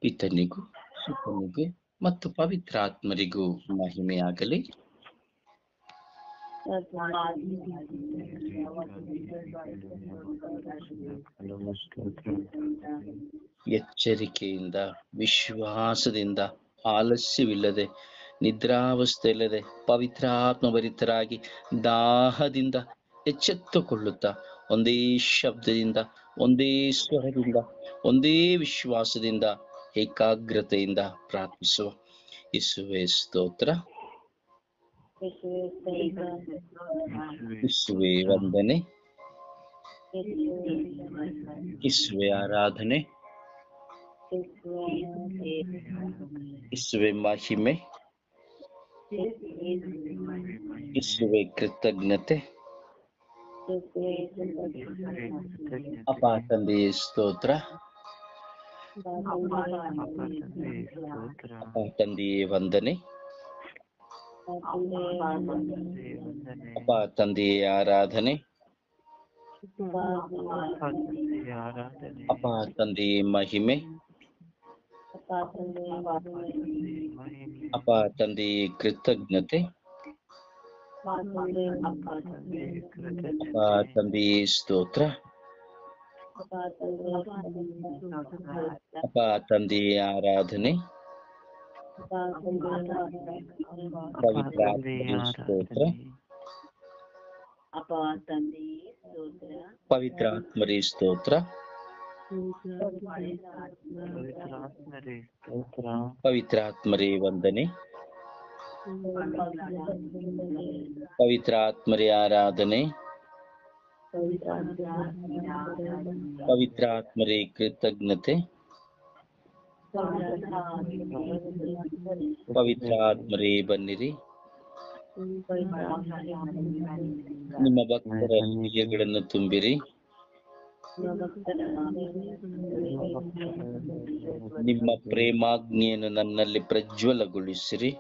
ಪಿತನಿಗೂ ಸುತನಿಗೂ ಮತ್ತು ಪವಿತ್ರಾತ್ಮರಿಗೂ ಮಹಿಮೆಯಾಗಲಿ. ಎಚ್ಚರಿಕೆಯಿಂದ, ವಿಶ್ವಾಸದಿಂದ, ಆಲಸ್ಯವಿಲ್ಲದೆ, ನಿದ್ರಾವಸ್ಥೆಯಿಲ್ಲದೆ, ಪವಿತ್ರಾತ್ಮಭರಿತರಾಗಿ ದಾಹದಿಂದ ಎಚ್ಚೆತ್ತುಕೊಳ್ಳುತ್ತಾ ಒಂದೇ ಶಬ್ದದಿಂದ, ಒಂದೇ ಸ್ವರದಿಂದ, ಒಂದೇ ವಿಶ್ವಾಸದಿಂದ, ಏಕಾಗ್ರತೆಯಿಂದ ಪ್ರಾರ್ಥಿಸುವ. ಯೇಸುವೇ ಸ್ತೋತ್ರ, ಯೇಸುವೇ ವಂದನೆ, ಯೇಸುವೇ ಆರಾಧನೆ, ಯೇಸುವೇ ಮಹಿಮೆ, ಯೇಸುವೇ ಕೃತಜ್ಞತೆ. ಅಪ್ಪ ತಂದೆಯೇ ಸ್ತೋತ್ರ, ಅಪ್ಪ ತಂದೆಯೇ ವಂದನೆ, ಅಪ್ಪ ತಂದೆಯೇ ಆರಾಧನೆ, ಅಪ್ಪ ತಂದೆಯೇ ಮಹಿಮೆ, ಅಪ್ಪ ತಂದೆಯೇ ಕೃತಜ್ಞತೆ, ಅಪ್ಪ ತಂದೆಯೇ ಸ್ತೋತ್ರ, ಅಪ್ಪ ತಂದೆಯೇ ಆರಾಧನೆ, ಪವಿತ್ರಾತ್ಮರೇ ಸ್ತೋತ್ರ, ಪವಿತ್ರಾತ್ಮರೇ ಸ್ತೋತ್ರ, ಪವಿತ್ರಾತ್ಮರೇ ವಂದನೆ, ಪವಿತ್ರಾತ್ಮರೇ ಆರಾಧನೆ, ಪವಿತ್ರಾತ್ಮರೇ ಕೃತಜ್ಞತೆ, ಪವಿತ್ರಾತ್ಮರೇ ಬನ್ನಿರಿ. ನಿಮ್ಮ ಭಕ್ತರ ಹೃದಯಗಳನ್ನು ತುಂಬಿರಿ. ನಿಮ್ಮ ಪ್ರೇಮಾಗ್ನಿಯನ್ನು ನನ್ನಲ್ಲಿ ಪ್ರಜ್ವಲಗೊಳಿಸಿರಿ.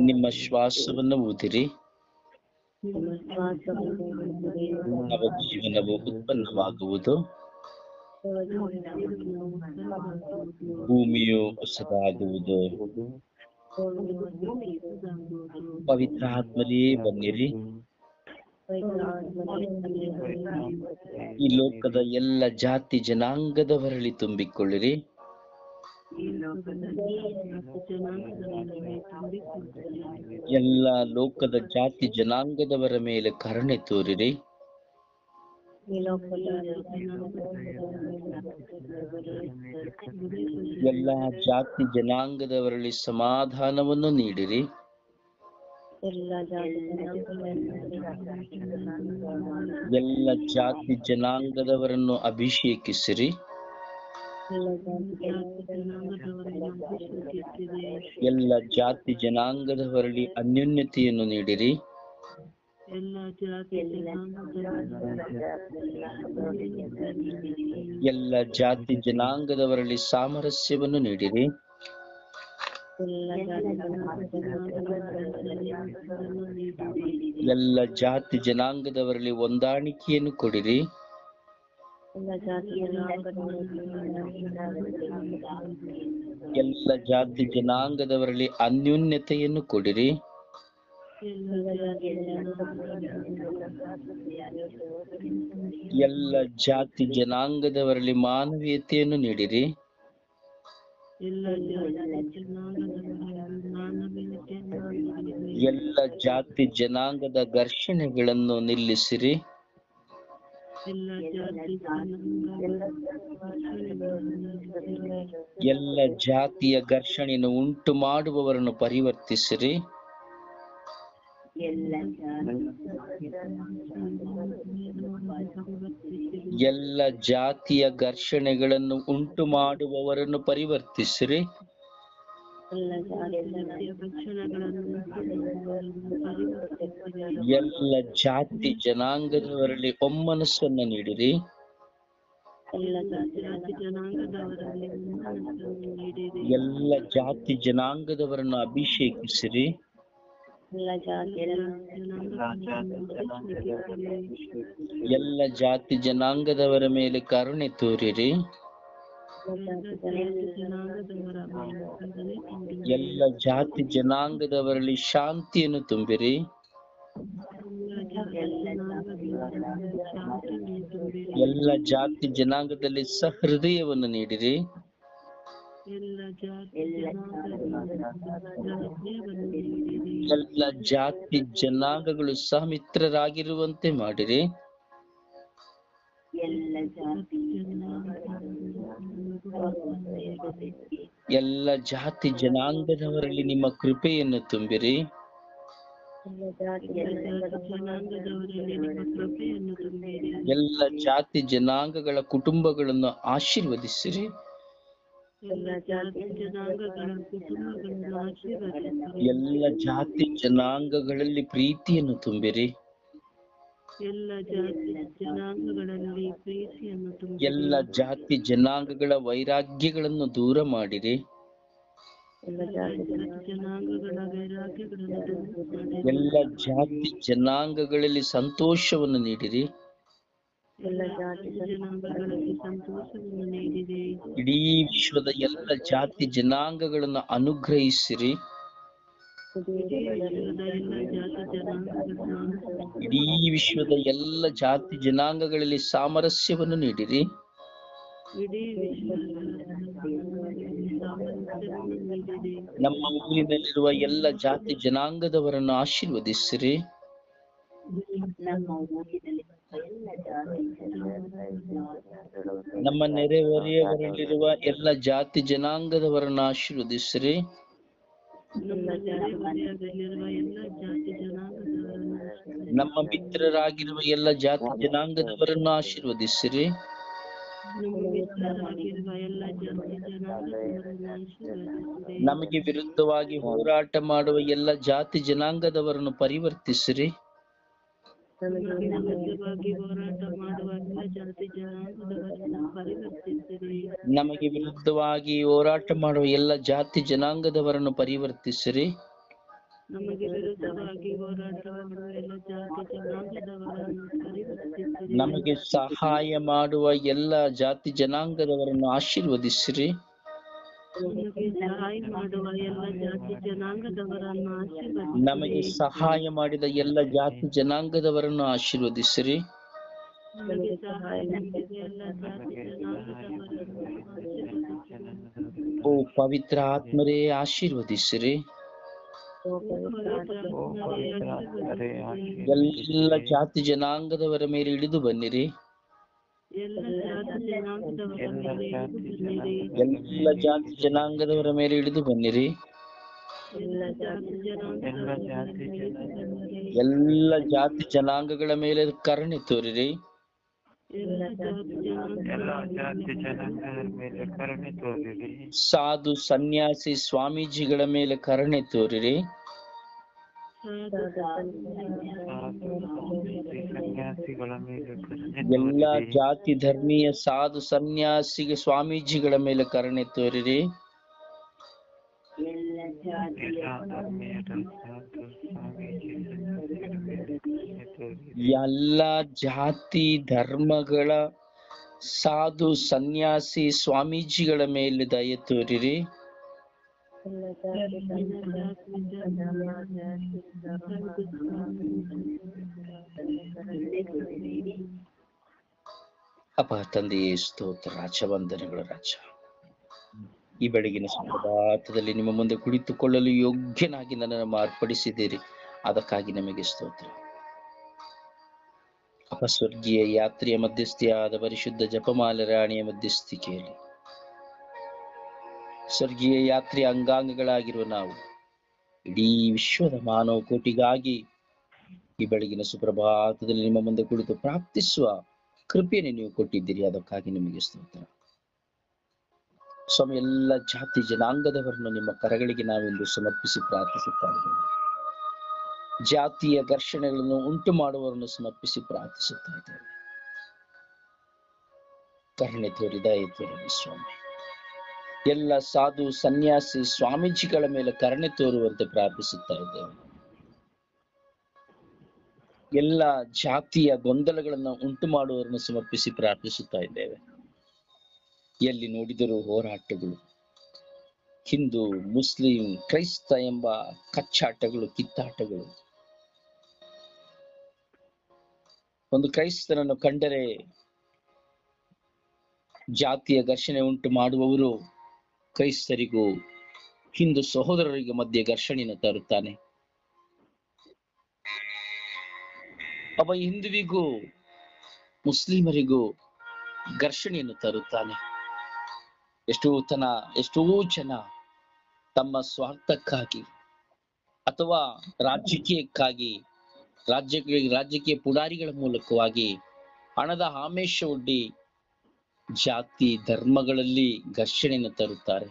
ನಿಮ್ಮ ಶ್ವಾಸವನ್ನು ಊದಿರಿ. ನವ ಜೀವನವು ಉತ್ಪನ್ನವಾಗುವುದು. ಭೂಮಿಯು ಹೊಸದಾಗುವುದು. ಪವಿತ್ರಾತ್ಮರೇ ಬನ್ನಿರಿ. ಈ ಲೋಕದ ಎಲ್ಲ ಜಾತಿ ಜನಾಂಗದವರಲ್ಲಿ ತುಂಬಿಕೊಳ್ಳಿರಿ. ಎಲ್ಲ ಲೋಕದ ಜಾತಿ ಜನಾಂಗದವರ ಮೇಲೆ ಕರುಣೆ ತೋರಿರಿ. ಎಲ್ಲ ಜಾತಿ ಜನಾಂಗದವರಲ್ಲಿ ಸಮಾಧಾನವನ್ನು ನೀಡಿರಿ. ಎಲ್ಲ ಜಾತಿ ಜನಾಂಗದವರನ್ನು ಅಭಿಷೇಕಿಸಿರಿ. ಎಲ್ಲ ಜಾತಿ ಜನಾಂಗದವರಲ್ಲಿ ಅನ್ಯೋನ್ಯತೆಯನ್ನು ನೀಡಿರಿ. ಎಲ್ಲ ಜಾತಿ ಜನಾಂಗದವರಲ್ಲಿ ಸಾಮರಸ್ಯವನ್ನು ನೀಡಿರಿ. ಎಲ್ಲ ಜಾತಿ ಜನಾಂಗದವರಲ್ಲಿ ಹೊಂದಾಣಿಕೆಯನ್ನು ಕೊಡಿರಿ. ಎಲ್ಲ ಜಾತಿ ಜನಾಂಗದವರಲ್ಲಿ ಅನ್ಯೋನ್ಯತೆಯನ್ನು ಕೊಡಿರಿ. ಎಲ್ಲ ಜಾತಿ ಜನಾಂಗದವರಲ್ಲಿ ಮಾನವೀಯತೆಯನ್ನು ನೀಡಿರಿ. ಎಲ್ಲ ಜಾತಿ ಜನಾಂಗದ ಘರ್ಷಣೆಗಳನ್ನು ನಿಲ್ಲಿಸಿರಿ. ಎಲ್ಲ ಜಾತಿಯ ಘರ್ಷಣೆಯನ್ನು ಉಂಟು ಮಾಡುವವರನ್ನು ಪರಿವರ್ತಿಸಿರಿ. ಎಲ್ಲ ಜಾತಿಯ ಘರ್ಷಣೆಗಳನ್ನು ಉಂಟು ಮಾಡುವವರನ್ನು ಪರಿವರ್ತಿಸಿರಿ. ಎಲ್ಲ ಜಾತಿ ಜನಾಂಗದವರಲ್ಲಿ ಒಮ್ಮನಸ್ಸನ್ನು ನೀಡಿರಿ. ಎಲ್ಲ ಜಾತಿ ಜನಾಂಗದವರನ್ನು ಅಭಿಷೇಕಿಸಿರಿ. ಎಲ್ಲ ಜಾತಿ ಜನಾಂಗದವರ ಮೇಲೆ ಕರುಣೆ ತೋರಿರಿ. ಎಲ್ಲ ಜಾತಿ ಜನಾಂಗದವರಲ್ಲಿ ಶಾಂತಿಯನ್ನು ತುಂಬಿರಿ. ಎಲ್ಲ ಜಾತಿ ಜನಾಂಗದಲ್ಲಿ ಸಹೃದಯವನ್ನು ನೀಡಿರಿ. ಎಲ್ಲ ಜಾತಿ ಜನಾಂಗಗಳು ಸಹಮಿತ್ರರಾಗಿರುವಂತೆ ಮಾಡಿರಿ. ಎಲ್ಲ ಜಾತಿ ಜನಾಂಗದವರಲ್ಲಿ ನಿಮ್ಮ ಕೃಪೆಯನ್ನು ತುಂಬಿರಿ. ಎಲ್ಲ ಜಾತಿ ಜನಾಂಗಗಳ ಕುಟುಂಬಗಳನ್ನು ಆಶೀರ್ವದಿಸಿರಿ. ಎಲ್ಲ ಜಾತಿ ಜನಾಂಗಗಳಲ್ಲಿ ಪ್ರೀತಿಯನ್ನು ತುಂಬಿರಿ. ಎಲ್ಲ ಜಾತಿ ಜನಾಂಗಗಳ ವೈರಾಗ್ಯಗಳನ್ನು ದೂರ ಮಾಡಿರಿ. ಎಲ್ಲ ಜಾತಿ ಜನಾಂಗಗಳಲ್ಲಿ ಸಂತೋಷವನ್ನು ನೀಡಿರಿ. ಇಡೀ ವಿಶ್ವದ ಎಲ್ಲ ಜಾತಿ ಜನಾಂಗಗಳನ್ನು ಅನುಗ್ರಹಿಸಿರಿ. ಇಡೀ ವಿಶ್ವದ ಎಲ್ಲ ಜಾತಿ ಜನಾಂಗಗಳಲ್ಲಿ ಸಾಮರಸ್ಯವನ್ನು ನೀಡಿರಿ. ನಮ್ಮ ಊರಿನಲ್ಲಿರುವ ಎಲ್ಲ ಜಾತಿ ಜನಾಂಗದವರನ್ನು ಆಶೀರ್ವದಿಸಿರಿ. ನಮ್ಮ ನೆರೆಹೊರೆಯವರಲ್ಲಿರುವ ಎಲ್ಲ ಜಾತಿ ಜನಾಂಗದವರನ್ನು ಆಶೀರ್ವದಿಸಿರಿ. ನಮ್ಮ ಮಿತ್ರರಾಗಿರುವ ಎಲ್ಲ ಜಾತಿ ಜನಾಂಗದವರನ್ನು ಆಶೀರ್ವದಿಸಿರಿ. ನಮಗೆ ವಿರುದ್ಧವಾಗಿ ಹೋರಾಟ ಮಾಡುವ ಎಲ್ಲ ಜಾತಿ ಜನಾಂಗದವರನ್ನು ಪರಿವರ್ತಿಸಿರಿ. ನಮಗೆ ವಿರುದ್ಧವಾಗಿ ಹೋರಾಟ ಮಾಡುವ ಎಲ್ಲ ಜಾತಿ ಜನಾಂಗದವರನ್ನು ಪರಿವರ್ತಿಸಿರಿ. ನಮಗೆ ಸಹಾಯ ಮಾಡುವ ಎಲ್ಲ ಜಾತಿ ಜನಾಂಗದವರನ್ನು ಆಶೀರ್ವದಿಸಿರಿ. ನಮಗೆ ಸಹಾಯ ಮಾಡಿದ ಎಲ್ಲ ಜಾತಿ ಜನಾಂಗದವರನ್ನು ಆಶೀರ್ವದಿಸಿರಿ. ಓ ಪವಿತ್ರ ಆತ್ಮರೇ ಆಶೀರ್ವದಿಸಿರಿ. ಎಲ್ಲ ಜಾತಿ ಜನಾಂಗದವರ ಮೇಲೆ ಇಳಿದು ಬನ್ನಿರಿ. ಎಲ್ಲ ಜಾತಿ ಜನಾಂಗದವರ ಮೇಲೆ ಇಳಿದು ಬನ್ನಿರಿ. ಎಲ್ಲ ಜಾತಿ ಜನಾಂಗಗಳ ಮೇಲೆ ಕರುಣೆ ತೋರಿರಿ. ಸಾಧು ಸನ್ಯಾಸಿ ಸ್ವಾಮೀಜಿಗಳ ಮೇಲೆ ಕರುಣೆ ತೋರಿರಿ. ಎಲ್ಲ ಜಾತಿ ಧರ್ಮೀಯ ಸಾಧು ಸನ್ಯಾಸಿಗೆ ಸ್ವಾಮೀಜಿಗಳ ಮೇಲೆ ಕರುಣೆ ತೋರಿರಿ. ಎಲ್ಲ ಜಾತಿ ಧರ್ಮಗಳ ಸಾಧು ಸನ್ಯಾಸಿ ಸ್ವಾಮೀಜಿಗಳ ಮೇಲೆ ದಯೆ ತೋರಿರಿ. ಅಪ್ಪ ತಂದೆಯೇ ಸ್ತೋತ್ರ, ರಾಜವಂದನೆಗಳು ರಾಜ. ಈ ಬೆಳಗಿನ ಸುಪ್ರಭಾತದಲ್ಲಿ ನಿಮ್ಮ ಮುಂದೆ ಕುಳಿತುಕೊಳ್ಳಲು ಯೋಗ್ಯನಾಗಿ ನನ್ನನ್ನು ಮಾರ್ಪಡಿಸಿದ್ದೀರಿ, ಅದಕ್ಕಾಗಿ ನಮಗೆ ಸ್ತೋತ್ರ. ಅಪ ಸ್ವರ್ಗೀಯ ಯಾತ್ರೆಯ ಮಧ್ಯಸ್ಥಿಯಾದ ಪರಿಶುದ್ಧ ಜಪಮಾಲ ರಾಣಿಯ ಮಧ್ಯಸ್ಥಿಕೆಯಲ್ಲಿ ಸ್ವರ್ಗೀಯ ಯಾತ್ರೆಯ ಅಂಗಾಂಗಗಳಾಗಿರುವ ನಾವು ಇಡೀ ವಿಶ್ವದ ಮಾನವ ಕೋಟಿಗಾಗಿ ಈ ಬೆಳಗಿನ ಸುಪ್ರಭಾತದಲ್ಲಿ ನಿಮ್ಮ ಮುಂದೆ ಕುಳಿತು ಪ್ರಾರ್ಥಿಸುವ ಕೃಪೆಯನ್ನು ನೀವು ಕೊಟ್ಟಿದ್ದೀರಿ, ಅದಕ್ಕಾಗಿ ನಿಮಗೆ ಸ್ತೋತ್ರ. ಸ್ವಾಮಿ, ಎಲ್ಲ ಜಾತಿ ಜನಾಂಗದವರನ್ನು ನಿಮ್ಮ ಕರಗಳಿಗೆ ನಾವೆಂದು ಸಮರ್ಪಿಸಿ ಪ್ರಾರ್ಥಿಸುತ್ತಾ ಇದ್ದೇವೆ. ಜಾತಿಯ ಘರ್ಷಣೆಗಳನ್ನು ಉಂಟು ಮಾಡುವವರನ್ನು ಸಮರ್ಪಿಸಿ ಪ್ರಾರ್ಥಿಸುತ್ತಾ ಇದ್ದೇವೆ. ಕರುಣೆ ತೋರಿ ದಯೆ ತೋರಿ ಸ್ವಾಮಿ. ಎಲ್ಲ ಸಾಧು ಸನ್ಯಾಸಿ ಸ್ವಾಮೀಜಿಗಳ ಮೇಲೆ ಕರುಣೆ ತೋರುವಂತೆ ಪ್ರಾರ್ಥಿಸುತ್ತಾ ಇದ್ದೇವೆ. ಎಲ್ಲ ಜಾತಿಯ ಗೊಂದಲಗಳನ್ನು ಉಂಟು ಮಾಡುವವರನ್ನು ಸಮರ್ಪಿಸಿ ಪ್ರಾರ್ಥಿಸುತ್ತಾ ಇದ್ದೇವೆ. ಎಲ್ಲಿ ನೋಡಿದರೂ ಹೋರಾಟಗಳು, ಹಿಂದೂ, ಮುಸ್ಲಿಂ, ಕ್ರೈಸ್ತ ಎಂಬ ಕಚ್ಚಾಟಗಳು, ಕಿತ್ತಾಟಗಳು. ಒಂದು ಕ್ರೈಸ್ತನನ್ನು ಕಂಡರೆ ಜಾತಿಯ ಘರ್ಷಣೆ ಉಂಟು ಮಾಡುವವರು ಕ್ರೈಸ್ತರಿಗೂ ಹಿಂದೂ ಸಹೋದರರಿಗೆ ಮಧ್ಯೆ ಘರ್ಷಣೆಯನ್ನು ತರುತ್ತಾನೆ. ಒಬ್ಬ ಹಿಂದುವಿಗೂ ಮುಸ್ಲಿಮರಿಗೂ ಘರ್ಷಣೆಯನ್ನು ತರುತ್ತಾನೆ. ಎಷ್ಟೋ ಜನ ತಮ್ಮ ಸ್ವಾರ್ಥಕ್ಕಾಗಿ ಅಥವಾ ರಾಜಕೀಯಕ್ಕಾಗಿ ರಾಜಕೀಯ ಪುಡಾರಿಗಳ ಮೂಲಕವಾಗಿ ಹಣದ ಆಮಿಷ ಒಡ್ಡಿ ಜಾತಿ ಧರ್ಮಗಳಲ್ಲಿ ಘರ್ಷಣೆಯನ್ನು ತರುತ್ತಾರೆ.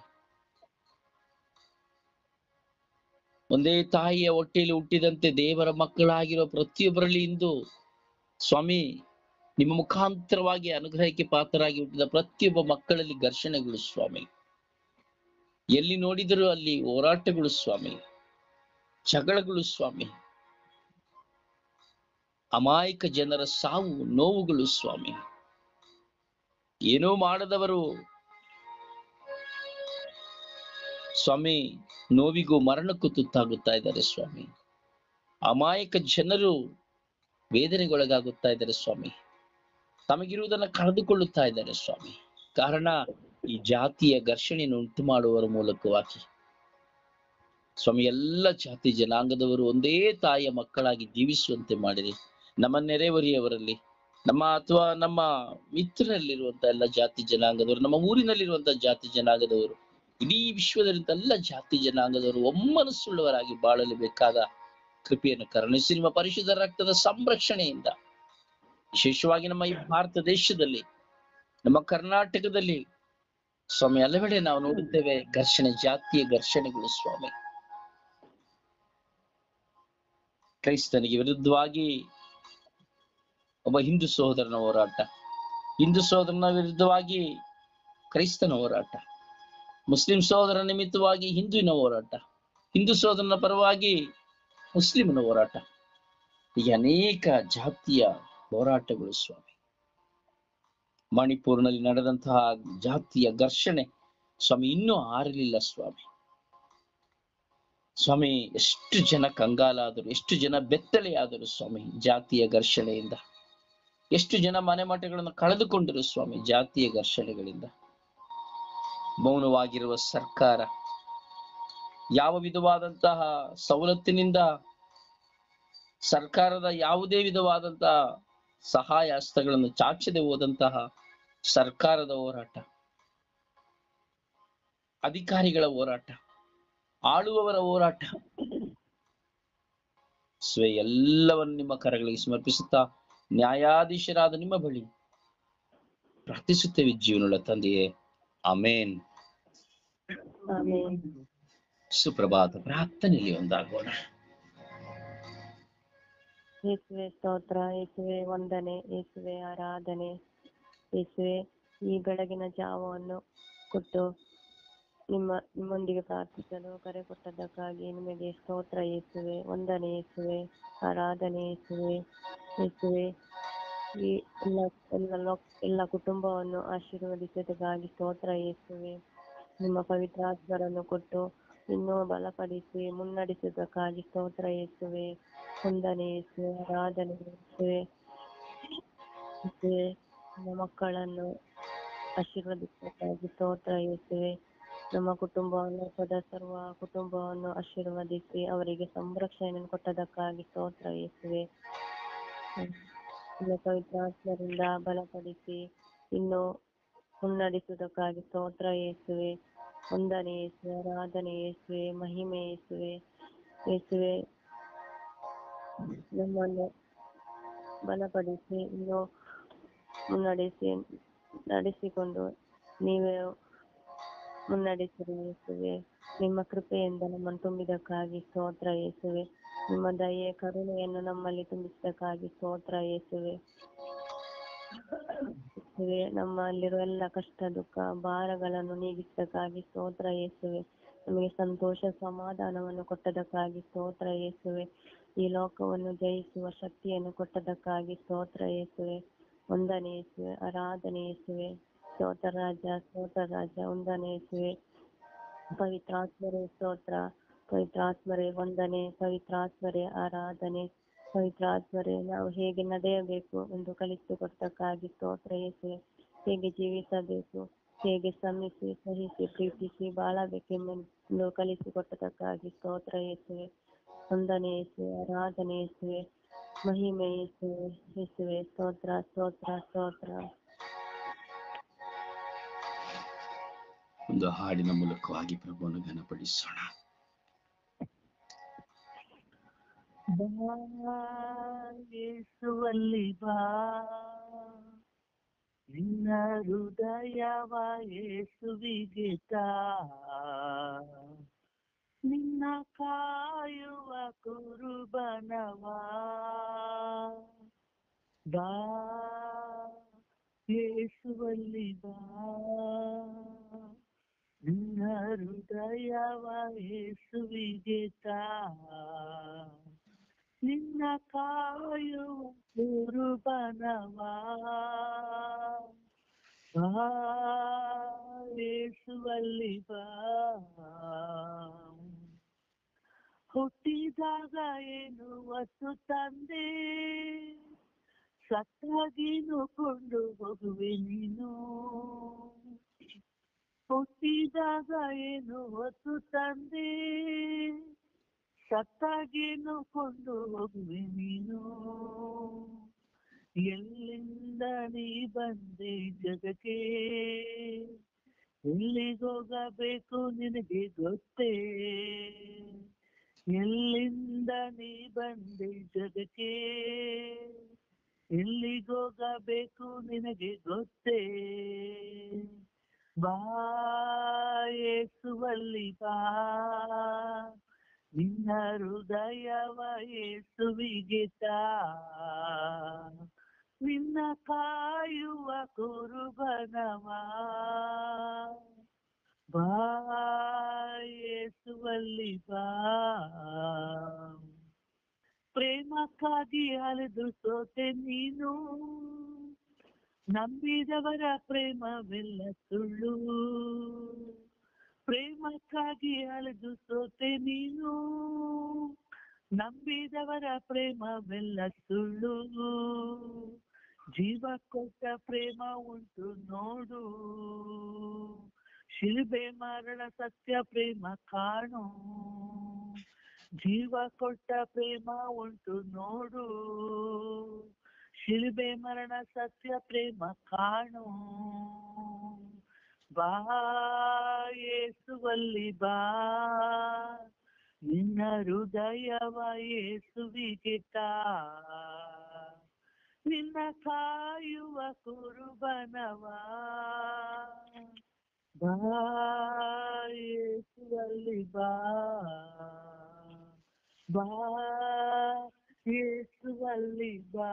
ಒಂದೇ ತಾಯಿಯ ಹೊಟ್ಟೆಯಲ್ಲಿ ಹುಟ್ಟಿದಂತೆ ದೇವರ ಮಕ್ಕಳಾಗಿರುವ ಪ್ರತಿಯೊಬ್ಬರಲ್ಲಿ ಇಂದು ಸ್ವಾಮಿ ನಿಮ್ಮ ಮುಖಾಂತರವಾಗಿ ಅನುಗ್ರಹಕ್ಕೆ ಪಾತ್ರರಾಗಿ ಹುಟ್ಟಿದ ಪ್ರತಿಯೊಬ್ಬ ಮಕ್ಕಳಲ್ಲಿ ಘರ್ಷಣೆಗಳು ಸ್ವಾಮಿ. ಎಲ್ಲಿ ನೋಡಿದರೂ ಅಲ್ಲಿ ಹೋರಾಟಗಳು ಸ್ವಾಮಿ, ಜಗಳಗಳು ಸ್ವಾಮಿ, ಅಮಾಯಕ ಜನರ ಸಾವು ನೋವುಗಳು ಸ್ವಾಮಿ. ಏನೋ ಮಾಡದವರು ಸ್ವಾಮಿ ನೋವಿಗೂ ಮರಣಕ್ಕೂ ತುತ್ತಾಗುತ್ತಾ ಇದ್ದಾರೆ ಸ್ವಾಮಿ. ಅಮಾಯಕ ಜನರು ವೇದನೆಗೊಳಗಾಗುತ್ತಾ ಇದ್ದಾರೆ ಸ್ವಾಮಿ. ತಮಗಿರುವುದನ್ನು ಕಳೆದುಕೊಳ್ಳುತ್ತಾ ಇದ್ದಾರೆ ಸ್ವಾಮಿ. ಕಾರಣ ಈ ಜಾತಿಯ ಘರ್ಷಣೆಯನ್ನು ಉಂಟು ಮಾಡುವವರ ಮೂಲಕವಾಗಿ ಸ್ವಾಮಿ ಎಲ್ಲ ಜಾತಿ ಜನಾಂಗದವರು ಒಂದೇ ತಾಯಿಯ ಮಕ್ಕಳಾಗಿ ಜೀವಿಸುವಂತೆ ಮಾಡಿರಿ. ನಮ್ಮ ನೆರೆಹೊರೆಯವರಲ್ಲಿ, ನಮ್ಮ ಮಿತ್ರರಲ್ಲಿರುವಂತಹ ಎಲ್ಲ ಜಾತಿ ಜನಾಂಗದವರು, ನಮ್ಮ ಊರಿನಲ್ಲಿರುವಂತಹ ಜಾತಿ ಜನಾಂಗದವರು, ಇಡೀ ವಿಶ್ವದಲ್ಲಿದ್ದ ಎಲ್ಲ ಜಾತಿ ಜನಾಂಗದವರು ಒಮ್ಮನಸ್ಸುಳ್ಳವರಾಗಿ ಬಾಳಲು ಬೇಕಾದ ಕೃಪೆಯನ್ನು ಕರುಣಿಸಿ ನಿಮ್ಮ ಪರಿಶುದ್ಧ ರಕ್ತದ ಸಂರಕ್ಷಣೆಯಿಂದ ವಿಶೇಷವಾಗಿ ನಮ್ಮ ಈ ಭಾರತ ದೇಶದಲ್ಲಿ, ನಮ್ಮ ಕರ್ನಾಟಕದಲ್ಲಿ ಸ್ವಾಮಿ ಹಲವೆಡೆ ನಾವು ನೋಡುತ್ತೇವೆ ಘರ್ಷಣೆ, ಜಾತಿಯ ಘರ್ಷಣೆಗಳು ಸ್ವಾಮಿ. ಕ್ರೈಸ್ತನಿಗೆ ವಿರುದ್ಧವಾಗಿ ಒಬ್ಬ ಹಿಂದೂ ಸಹೋದರನ ಹೋರಾಟ, ಹಿಂದೂ ಸಹೋದರನ ವಿರುದ್ಧವಾಗಿ ಕ್ರೈಸ್ತನ ಹೋರಾಟ, ಮುಸ್ಲಿಂ ಸಹೋದರ ನಿಮಿತ್ತವಾಗಿ ಹಿಂದುವಿನ ಹೋರಾಟ, ಹಿಂದೂ ಸಹೋದರನ ಪರವಾಗಿ ಮುಸ್ಲಿಮನ ಹೋರಾಟ. ಹೀಗೆ ಅನೇಕ ಜಾತಿಯ ಹೋರಾಟಗಳು ಸ್ವಾಮಿ. ಮಣಿಪುರ್ನಲ್ಲಿ ನಡೆದಂತಹ ಜಾತಿಯ ಘರ್ಷಣೆ ಸ್ವಾಮಿ ಇನ್ನೂ ಆರಲಿಲ್ಲ ಸ್ವಾಮಿ. ಸ್ವಾಮಿ ಎಷ್ಟು ಜನ ಕಂಗಾಲಾದರು, ಎಷ್ಟು ಜನ ಬೆತ್ತಲೆಯಾದರು ಸ್ವಾಮಿ ಜಾತಿಯ ಘರ್ಷಣೆಯಿಂದ. ಎಷ್ಟು ಜನ ಮನೆ ಮಠಗಳನ್ನು ಕಳೆದುಕೊಂಡರು ಸ್ವಾಮಿ ಜಾತಿಯ ಘರ್ಷಣೆಗಳಿಂದ. ಮೌನವಾಗಿರುವ ಸರ್ಕಾರ ಯಾವ ವಿಧವಾದಂತಹ ಸವಲತ್ತಿನಿಂದ, ಸರ್ಕಾರದ ಯಾವುದೇ ವಿಧವಾದಂತಹ ಸಹಾಯ ಹಸ್ತಗಳನ್ನು ಚಾಚದೆ ಹೋದಂತಹ ಸರ್ಕಾರದ ಹೋರಾಟ, ಅಧಿಕಾರಿಗಳ ಹೋರಾಟ, ಆಳುವವರ ಹೋರಾಟ, ಎಲ್ಲವನ್ನು ನಿಮ್ಮ ಕರಗಳಿಗೆ ಸಮರ್ಪಿಸುತ್ತಾ ನ್ಯಾಯಾಧೀಶರಾದ ನಿಮ್ಮ ಬಳಿ ಪ್ರಾರ್ಥಿಸುತ್ತೇವೆ ಜೀವನಗಳ ತಂದೆಯೇ, ಆಮೇನ್. ಸುಪ್ರಭಾತ ಪ್ರಾರ್ಥನೆಯಲ್ಲಿ ಒಂದಾಗೋಣ. ಯೇಸುವೆ ಸ್ತೋತ್ರ, ಯೇಸುವೆ ವಂದನೆ, ಯೇಸುವೆ ಆರಾಧನೆ. ಯೇಸುವೆ ಈ ಬೆಳಗಿನ ಜಾವವನ್ನು ಕೊಟ್ಟು ನಿಮ್ಮೊಂದಿಗೆ ಪ್ರಾರ್ಥಿಸಲು ಕರೆ ಕೊಟ್ಟದ್ದಕ್ಕಾಗಿ ನಿಮಗೆ ಸ್ತೋತ್ರ ಯೇಸುವೆ, ವಂದನೆ ಯೇಸುವೆ, ಆರಾಧನೆ ಯೇಸುವೆ. ಯೇಸುವೆ ಈ ಎಲ್ಲ ಕುಟುಂಬವನ್ನು ಆಶೀರ್ವದಿಸೋದಕ್ಕಾಗಿ ಸ್ತೋತ್ರ ಯೇಸುವೆ. ನಿಮ್ಮ ಪವಿತ್ರಾತ್ಮರನ್ನು ಕೊಟ್ಟು ಇನ್ನೂ ಬಲಪಡಿಸಿ ಮುನ್ನಡೆಸುವುದಕ್ಕಾಗಿ ಸ್ತೋತ್ರ ಯೇಸುವೆ, ವಂದನೆ ಯೇಸುವೆ, ಆರಾಧನೆ ಯೇಸುವೆ. ನಮ್ಮ ಮಕ್ಕಳನ್ನು ಆಶೀರ್ವದಿಸೋದಕ್ಕಾಗಿ ಸ್ತೋತ್ರ ಯೇಸುವೆ. ನಮ್ಮ ಕುಟುಂಬವನ್ನು ಸರ್ವ ಕುಟುಂಬವನ್ನು ಆಶೀರ್ವದಿಸಿ ಅವರಿಗೆ ಸಂರಕ್ಷಣೆಯನ್ನು ಕೊಟ್ಟದಕ್ಕಾಗಿ ಸ್ತೋತ್ರ ಯೇಸುವೆ. ನಿಮ್ಮ ಪವಿತ್ರಾತ್ಮರಿಂದ ಬಲಪಡಿಸಿ ಇನ್ನು ಮುನ್ನಡೆಸುವುದಕ್ಕಾಗಿ ಸ್ತೋತ್ರ ಯೇಸುವೆ, ವಂದನೆ ಯೇಸುವೆ, ಆರಾಧನೆ ಯೇಸುವೆ, ಮಹಿಮೆ ಯೇಸುವೆ. ಯೇಸುವೆ ನಮ್ಮನ್ನು ಬಲಪಡಿಸಿ ಇನ್ನು ನಡೆಸಿಕೊಂಡು ನೀವೇ ಮುನ್ನಡೆಸಿರಿ ಯೇಸುವೆ. ನಿಮ್ಮ ಕೃಪೆಯಿಂದ ನಮ್ಮನ್ನು ತುಂಬಿದಕ್ಕಾಗಿ ಸ್ತೋತ್ರ ಯೇಸುವೆ. ನಿಮ್ಮ ದಯೆ ಕರುಣೆಯನ್ನು ನಮ್ಮಲ್ಲಿ ತುಂಬಿಸಿದಕ್ಕಾಗಿ ಸ್ತೋತ್ರ ಯೇಸುವೆ. ನಮ್ಮಲ್ಲಿರುವ ಎಲ್ಲ ಕಷ್ಟ ದುಃಖ ಭಾರಗಳನ್ನು ನೀಗಿಸಿದಕ್ಕಾಗಿ ಸ್ತೋತ್ರ ಯೇಸುವೆ. ನಮಗೆ ಸಂತೋಷ ಸಮಾಧಾನವನ್ನು ಕೊಟ್ಟದಕ್ಕಾಗಿ ಸ್ತೋತ್ರ ಯೇಸುವೆ. ಈ ಲೋಕವನ್ನು ಜಯಿಸುವ ಶಕ್ತಿಯನ್ನು ಕೊಟ್ಟದಕ್ಕಾಗಿ ಸ್ತೋತ್ರ ಯೇಸುವೆ. ವಂದನೆ ಯೇಸುವೆ, ಆರಾಧನೆ ಯೇಸುವೆ. ಸ್ತೋತ್ರ ರಾಜ ವಂದನೆ ಯೇಸುವೆ. ಪವಿತ್ರಾತ್ಮರೇ ಸ್ತೋತ್ರ, ಪವಿತ್ರಾತ್ಮರೇ ವಂದನೆ, ಪವಿತ್ರಾತ್ಮರೇ ಆರಾಧನೆ. ಪವಿತ್ರಾತ್ಮರೇ, ನಾವು ಹೇಗೆ ನಡೆಯಬೇಕು ಎಂದು ಕಲಿಸಿಕೊಟ್ಟಕ್ಕಾಗಿ ಸ್ತೋತ್ರ ಯೇಸುವೆ. ಹೇಗೆ ಜೀವಿಸಬೇಕು, ಹೇಗೆ ಶ್ರಮಿಸಿ ಸಹಿಸಿ ಪ್ರೀತಿಸಿ ಬಾಳಬೇಕೆಂದು ಕಲಿಸಿಕೊಟ್ಟದಕ್ಕಾಗಿ ಸ್ತೋತ್ರ ಯೇಸುವೆ. ವಂದನೆ ಯೇಸುವೆ, ಆರಾಧನೆ ಯೇಸುವೆ, ಮಹಿಮೆ ಯೇಸುವೆ. ಯೇಸುವೆ ಸ್ತೋತ್ರ ಸ್ತೋತ್ರ ಸ್ತೋತ್ರ. ಒಂದು ಹಾಡಿನ ಮೂಲಕವಾಗಿ ಪ್ರಭುವನ್ನು ಘನಪಡಿಸೋಣ. ಯೇಸುವಲ್ಲಿ ಬಾ, ನಿನ್ನ ಹೃದಯವ ಯೇಸುವಿಗೆ ತಾ, ನಿನ್ನ ಕಾಯುವ ಕುರುಬನವಾ ಬಾ, ಯೇಸುವಲ್ಲಿ ಬಾ, ನಿನ್ನ ಹೃದಯವ ಯೇಸುವಿಗೆ ತಾ, ನಿನ್ನ ಕಾಯುವ ಕುರುಬನವಾ ಬಾ, ಯೇಸುವಲ್ಲಿ ಬಾ. ಹುಟ್ಟಿದಾಗ ಏನು ವಸ್ತು ತಂದೆ, ಸತ್ತಾಗಿನು ಕೊಂಡು ಹೋಗುವೆ ನೀನು. ಹುಟ್ಟಿದಾಗ ಏನು ವಸ್ತು ತಂದೆ, ಸತ್ತಾಗೇನು ಕೊಂಡು ಹೋಗುವೆ ನೀನು. ಎಲ್ಲಿಂದ ನೀ ಬಂದೆ ಜಗಕ್ಕೆ, ಎಲ್ಲಿಗೋಗಬೇಕು ನಿನಗೆ ಗೊತ್ತೇ. ಎಲ್ಲಿಂದ ನೀ ಬಂದೆ ಜಗಕ್ಕೆ, ಎಲ್ಲಿಗೋಗಬೇಕು ನಿನಗೆ ಗೊತ್ತೇ. ಬಾ, ಯೇಸುವಲ್ಲಿ ಬಾ, ನಿನ್ನ ಹೃದಯವ ಯೇಸುವಿಗೆ ತಾ, ನಿನ್ನ ಕಾಯುವ ಕುರುಬನವಾ ಬಾ, ಯೇಸುವಲ್ಲಿ ಬಾ. ಪ್ರೇಮಕ್ಕಾಗಿ ಅಲೆದು ಸೋತೆ ನೀನು, ನಂಬಿದವರ ಪ್ರೇಮವೆಲ್ಲ ಸುಳ್ಳು. ಪ್ರೇಮಕ್ಕಾಗಿ ಅಲೆದು ಸೋತೆ ನೀನು, ನಂಬಿದವರ ಪ್ರೇಮವೆಲ್ಲ ಸುಳ್ಳು. ಜೀವ ಕೊಟ್ಟ ಪ್ರೇಮ ಉಂಟು ನೋಡು, ಶಿಲುಬೆ ಮರಣ ಸತ್ಯ ಪ್ರೇಮ ಕಾಣು. ಜೀವ ಕೊಟ್ಟ ಪ್ರೇಮ ಉಂಟು ನೋಡು, ಶಿಲುಬೆ ಮರಣ ಸತ್ಯ ಪ್ರೇಮ ಕಾಣು. ಬಾ, ಯೇಸುವಲ್ಲಿ ಬಾ, ನಿನ್ನ ಹೃದಯವ ಯೇಸುವಿಗೆ ತಾ, ನಿನ್ನ ಕಾಯುವ ಕುರುಬನವಾ ಬಾ, ಯೇಸುವಲ್ಲಿ ಬಾ, ಬಾ, ಯೇಸುವಲ್ಲಿ ಬಾ.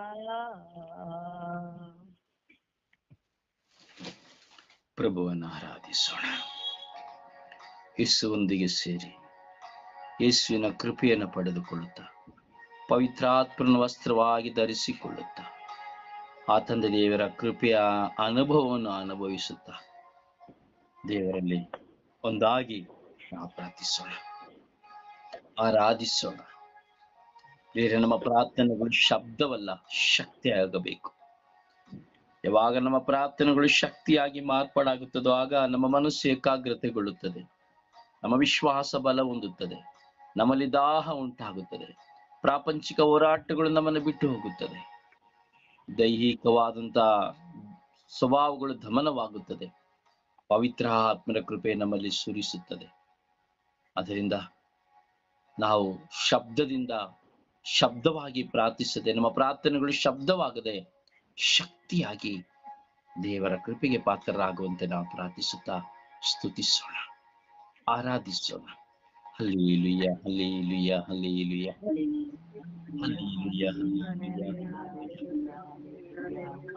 ಪ್ರಭುವನ್ನು ಆರಾಧಿಸೋಣ. ಯೇಸುವೊಂದಿಗೆ ಸೇರಿ ಯೇಸುವಿನ ಕೃಪೆಯನ್ನು ಪಡೆದುಕೊಳ್ಳುತ್ತಾ, ಪವಿತ್ರಾತ್ಮನ ವಸ್ತ್ರವಾಗಿ ಧರಿಸಿಕೊಳ್ಳುತ್ತಾ, ಆ ತಂದೆ ದೇವರ ಕೃಪೆಯ ಅನುಭವವನ್ನು ಅನುಭವಿಸುತ್ತಾ ದೇವರಲ್ಲಿ ಒಂದಾಗಿ ನಾವು ಪ್ರಾರ್ಥಿಸೋಣ, ಆರಾಧಿಸೋಣ. ಬೇರೆ ನಮ್ಮ ಪ್ರಾರ್ಥನೆಗಳು ಶಬ್ದವಲ್ಲ, ಶಕ್ತಿಯಾಗಬೇಕು. ಯಾವಾಗ ನಮ್ಮ ಪ್ರಾರ್ಥನೆಗಳು ಶಕ್ತಿಯಾಗಿ ಮಾರ್ಪಾಡಾಗುತ್ತದೋ ಆಗ ನಮ್ಮ ಮನಸ್ಸು ಏಕಾಗ್ರತೆಗೊಳ್ಳುತ್ತದೆ, ನಮ್ಮ ವಿಶ್ವಾಸ ಬಲ ಹೊಂದುತ್ತದೆ, ನಮ್ಮಲ್ಲಿ ದಾಹ ಉಂಟಾಗುತ್ತದೆ, ಪ್ರಾಪಂಚಿಕ ಹೋರಾಟಗಳು ನಮ್ಮನ್ನು ಬಿಟ್ಟು ಹೋಗುತ್ತದೆ, ದೈಹಿಕವಾದಂತಹ ಸ್ವಭಾವಗಳು ದಮನವಾಗುತ್ತದೆ, ಪವಿತ್ರ ಆತ್ಮನ ಕೃಪೆ ನಮ್ಮಲ್ಲಿ ಸುರಿಸುತ್ತದೆ. ಅದರಿಂದ ನಾವು ಶಬ್ದವಾಗಿ ಪ್ರಾರ್ಥಿಸದೆ, ನಮ್ಮ ಪ್ರಾರ್ಥನೆಗಳು ಶಬ್ದವಾಗದೆ ಶಕ್ತಿಯಾಗಿ ದೇವರ ಕೃಪೆಗೆ ಪಾತ್ರರಾಗುವಂತೆ ನಾವು ಪ್ರಾರ್ಥಿಸುತ್ತಾ ಸ್ತುತಿಸೋಣ, ಆರಾಧಿಸೋಣ. Hallelujah, hallelujah, hallelujah, hallelujah, hallelujah,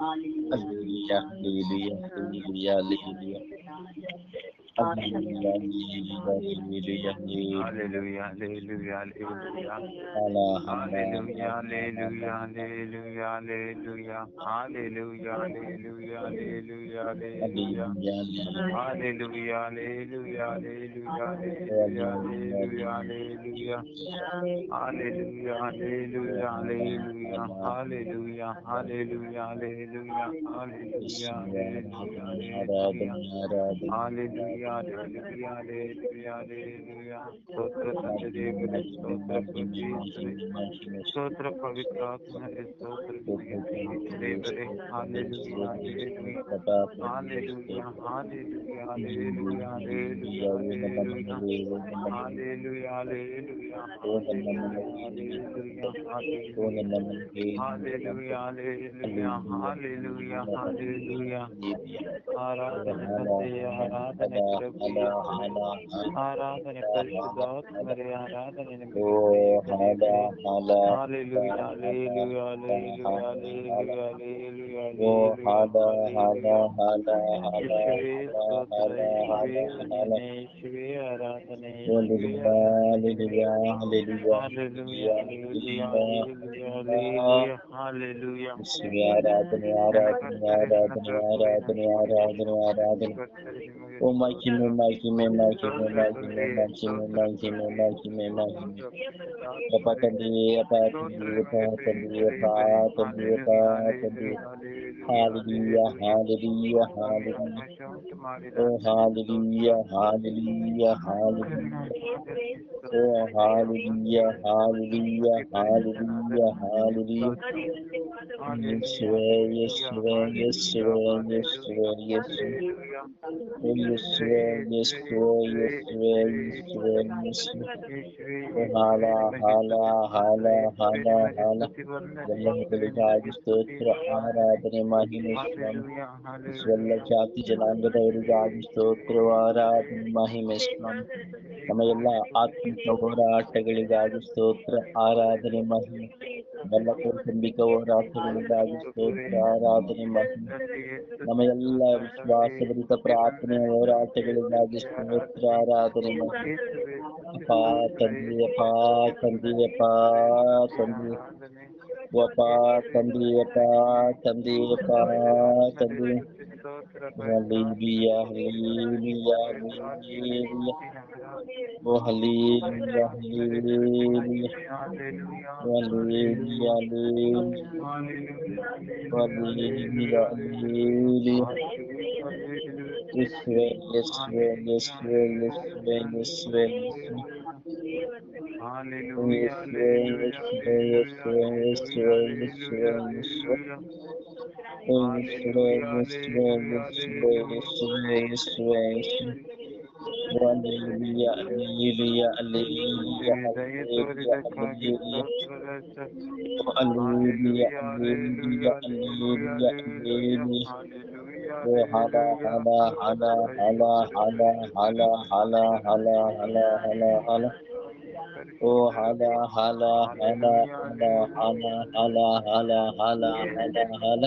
hallelujah, hallelujah, hallelujah, hallelujah. Hallelujah, hallelujah, hallelujah, Hallelujah, hallelujah, hallelujah. Allah, Allah, Hallelujah, hallelujah, hallelujah, hallelujah. Hallelujah, hallelujah, hallelujah, hallelujah. Hallelujah, hallelujah, hallelujah, hallelujah, hallelujah, hallelujah. Hallelujah, hallelujah, hallelujah, hallelujah, hallelujah, hallelujah, hallelujah, hallelujah, hallelujah. Hallelujah, hallelujah, hallelujah, hallelujah. स्तोत्र सत्य देव रे स्तोत्र पवित्र रे स्तोत्र पवित्र आत्मा रे स्तोत्र पवित्र देव रे hallelujah hallelujah hallelujah hallelujah hallelujah hallelujah hallelujah hallelujah hallelujah hallelujah hallelujah hallelujah hallelujah hallelujah hallelujah ಆರಾಧನೆ ತಂದೆ ಆರಾಧನೆ ಪ್ರಭುವೆ ಆರಾಧನೆ ಪರಿಶುದ್ಧಾತ್ಮರೇ ಆರಾಧನೆ ನಿಮಗೆ ಸಲ್ಲಿಸಬೇಕು hallelujah hallelujah hallelujah hallelujah hallelujah hallelujah hallelujah ಯೇಸುವೇ ಸ್ತೋತ್ರ ಯೇಸುವೇ ವಂದನೆ ಯೇಸುವೇ ಆರಾಧನೆ ಯೇಸುವೇ ಆರಾಧನೆ hallelujah hallelujah hallelujah hallelujah hallelujah ಆರಾಧನೆ ಆರಾಧನೆ ಆರಾಧನೆ ಆರಾಧನೆ ಆರಾಧನೆ ಆರಾಧನೆ ಓ ಮಹಿಮೆ ಮಹಿಮೆ ಮಹಿಮೆ ಮಹಿಮೆ ಮಹಿಮೆ ಮಹಿಮೆ ಮಹಿಮೆ ಮಹಿಮೆ ಅಪ್ಪ ತಂದೆಯೇ ಅಪ್ಪ ತಂದೆಯೇ ಅಪ್ಪ ತಂದೆಯೇ ಅಪ್ಪ ತಂದೆಯೇ ಅಪ್ಪ ತಂದೆಯೇ ಹಾಲೆಲೂಯಾ ಹಾಲೆಲೂಯಾ ಹಾಲೆಲೂಯಾ ಓ ಹಾಲೆಲೂಯಾ ಹಾಲೆಲೂಯಾ ಹಾಲೆಲೂಯಾ ಓ ಹಾಲೆಲೂಯಾ ಹಾಲೆಲೂಯಾ ಹಾಲೆಲೂಯಾ ಹಾಲೆಲೂಯಾ ಯೇಸುವೇ ಯೇಸುವೇ ಯೇಸುವೇ ಯೇಸುವೇ ಯೇಸುವೇ ಓ ಯೇಸುವೇ ಯೇಸುವೇ ಯೇಸುವೇ ಯೇಸುವೇ ಯೇಸುವೇ ಓ ಹಾಲ ಹಾಲ ಹಾಲ ಹಾಲ ಹಾಲ ಎಲ್ಲಗಳಿಗಾಗಿ ಸ್ತೋತ್ರ ಆರಾಧನೆ ಮಹಿಮೆ ಸ್ವಾಮಿ ಎಲ್ಲ ಜಾತಿ ಜನಾಂಗದವರಿಗಾಗಿ ಸ್ತೋತ್ರ ಆರಾಧನೆ ಮಹಿಮೆ ಸ್ವಾಮಿ ನಮ್ಮ ಎಲ್ಲ ಆತ್ಮಿಕ ಹೋರಾಟಗಳಿಗಾಗಿ ಸ್ತೋತ್ರ ಆರಾಧನೆ ಮಹಿಮೆ ಎಲ್ಲ ಕೌಟುಂಬಿಕ ಹೋರಾಟಗಳಿಗಾಗಿ ಸ್ತೋತ್ರ ಆರಾಧನೆ ಮಹಿಮೆ ನಮ್ಮ ಎಲ್ಲ ವಿಶ್ವಾಸಭರಿತ ಪ್ರಾರ್ಥನೆ ಹೋರಾಟಗಳಿಗಾಗಿ ಸ್ತೋತ್ರ ಆರಾಧನೆ ಮಹಿಮೆ ಅಪಾ ತಂದೆಯಪ್ಪ ತಂದೆಯಪ್ಪ ತಂದೆ ಅಪ್ಪ ತಂದೆಯಪ್ಪ ತಂದೆಯಪ್ಪ ತಂದೆ ಹಲ್ಲೆಲೂಯಾ ಹಲ್ಲೆಲೂಯಾ ಹಲ್ಲೆಲೂಯಾ ಓ hallelujah hallelujah hallelujah hallelujah hallelujah ಯೇಸುವೇ ಯೇಸುವೇ ಯೇಸುವೇ ಯೇಸುವೇ ಯೇಸುವೇ ಯೇಸುವೇ Hallelujah, ಯೇಸುವೇ hallelujah, ಯೇಸುವೇ hallelujah, ಯೇಸುವೇ ಯೇಸುವೇ ಯೇಸುವೇ hallelujah, ಯೇಸುವೇ hallelujah. ಓ ಯೇಸುವೇ Hallelujah, ಯೇಸುವೇ ಯೇಸುವೇ ಯೇಸುವೇ ಯೇಸುವೇ ಯೇಸುವೇ ಹಲ್ಲೆಲೂಯಾ ಹಲ್ಲೆಲೂಯಾ ಹಲ್ಲೆಲೂಯಾ ದಯ ಹಲ್ಲೆಲೂಯಾ ತೋರಿದಕ್ಕಾಗಿ ಹಲ್ಲೆಲೂಯಾ ಸ್ತೋತ್ರ hallelujah Hallelujah, hallelujah hallelujah, hallelujah hallelujah, ಓ ಹಲ hallelujah. ಹಲ ಹಲ ಹಲ ಹಲ ಹಲ ಹಲ ಹಲ ಹಲ ಹಲ ಹಲ ಓ ಹಲ ಹಲ ಹಲ ಹಲ ಹಲ ಹಲ ಹಲ ಹಲ ಹಲ ಹಲ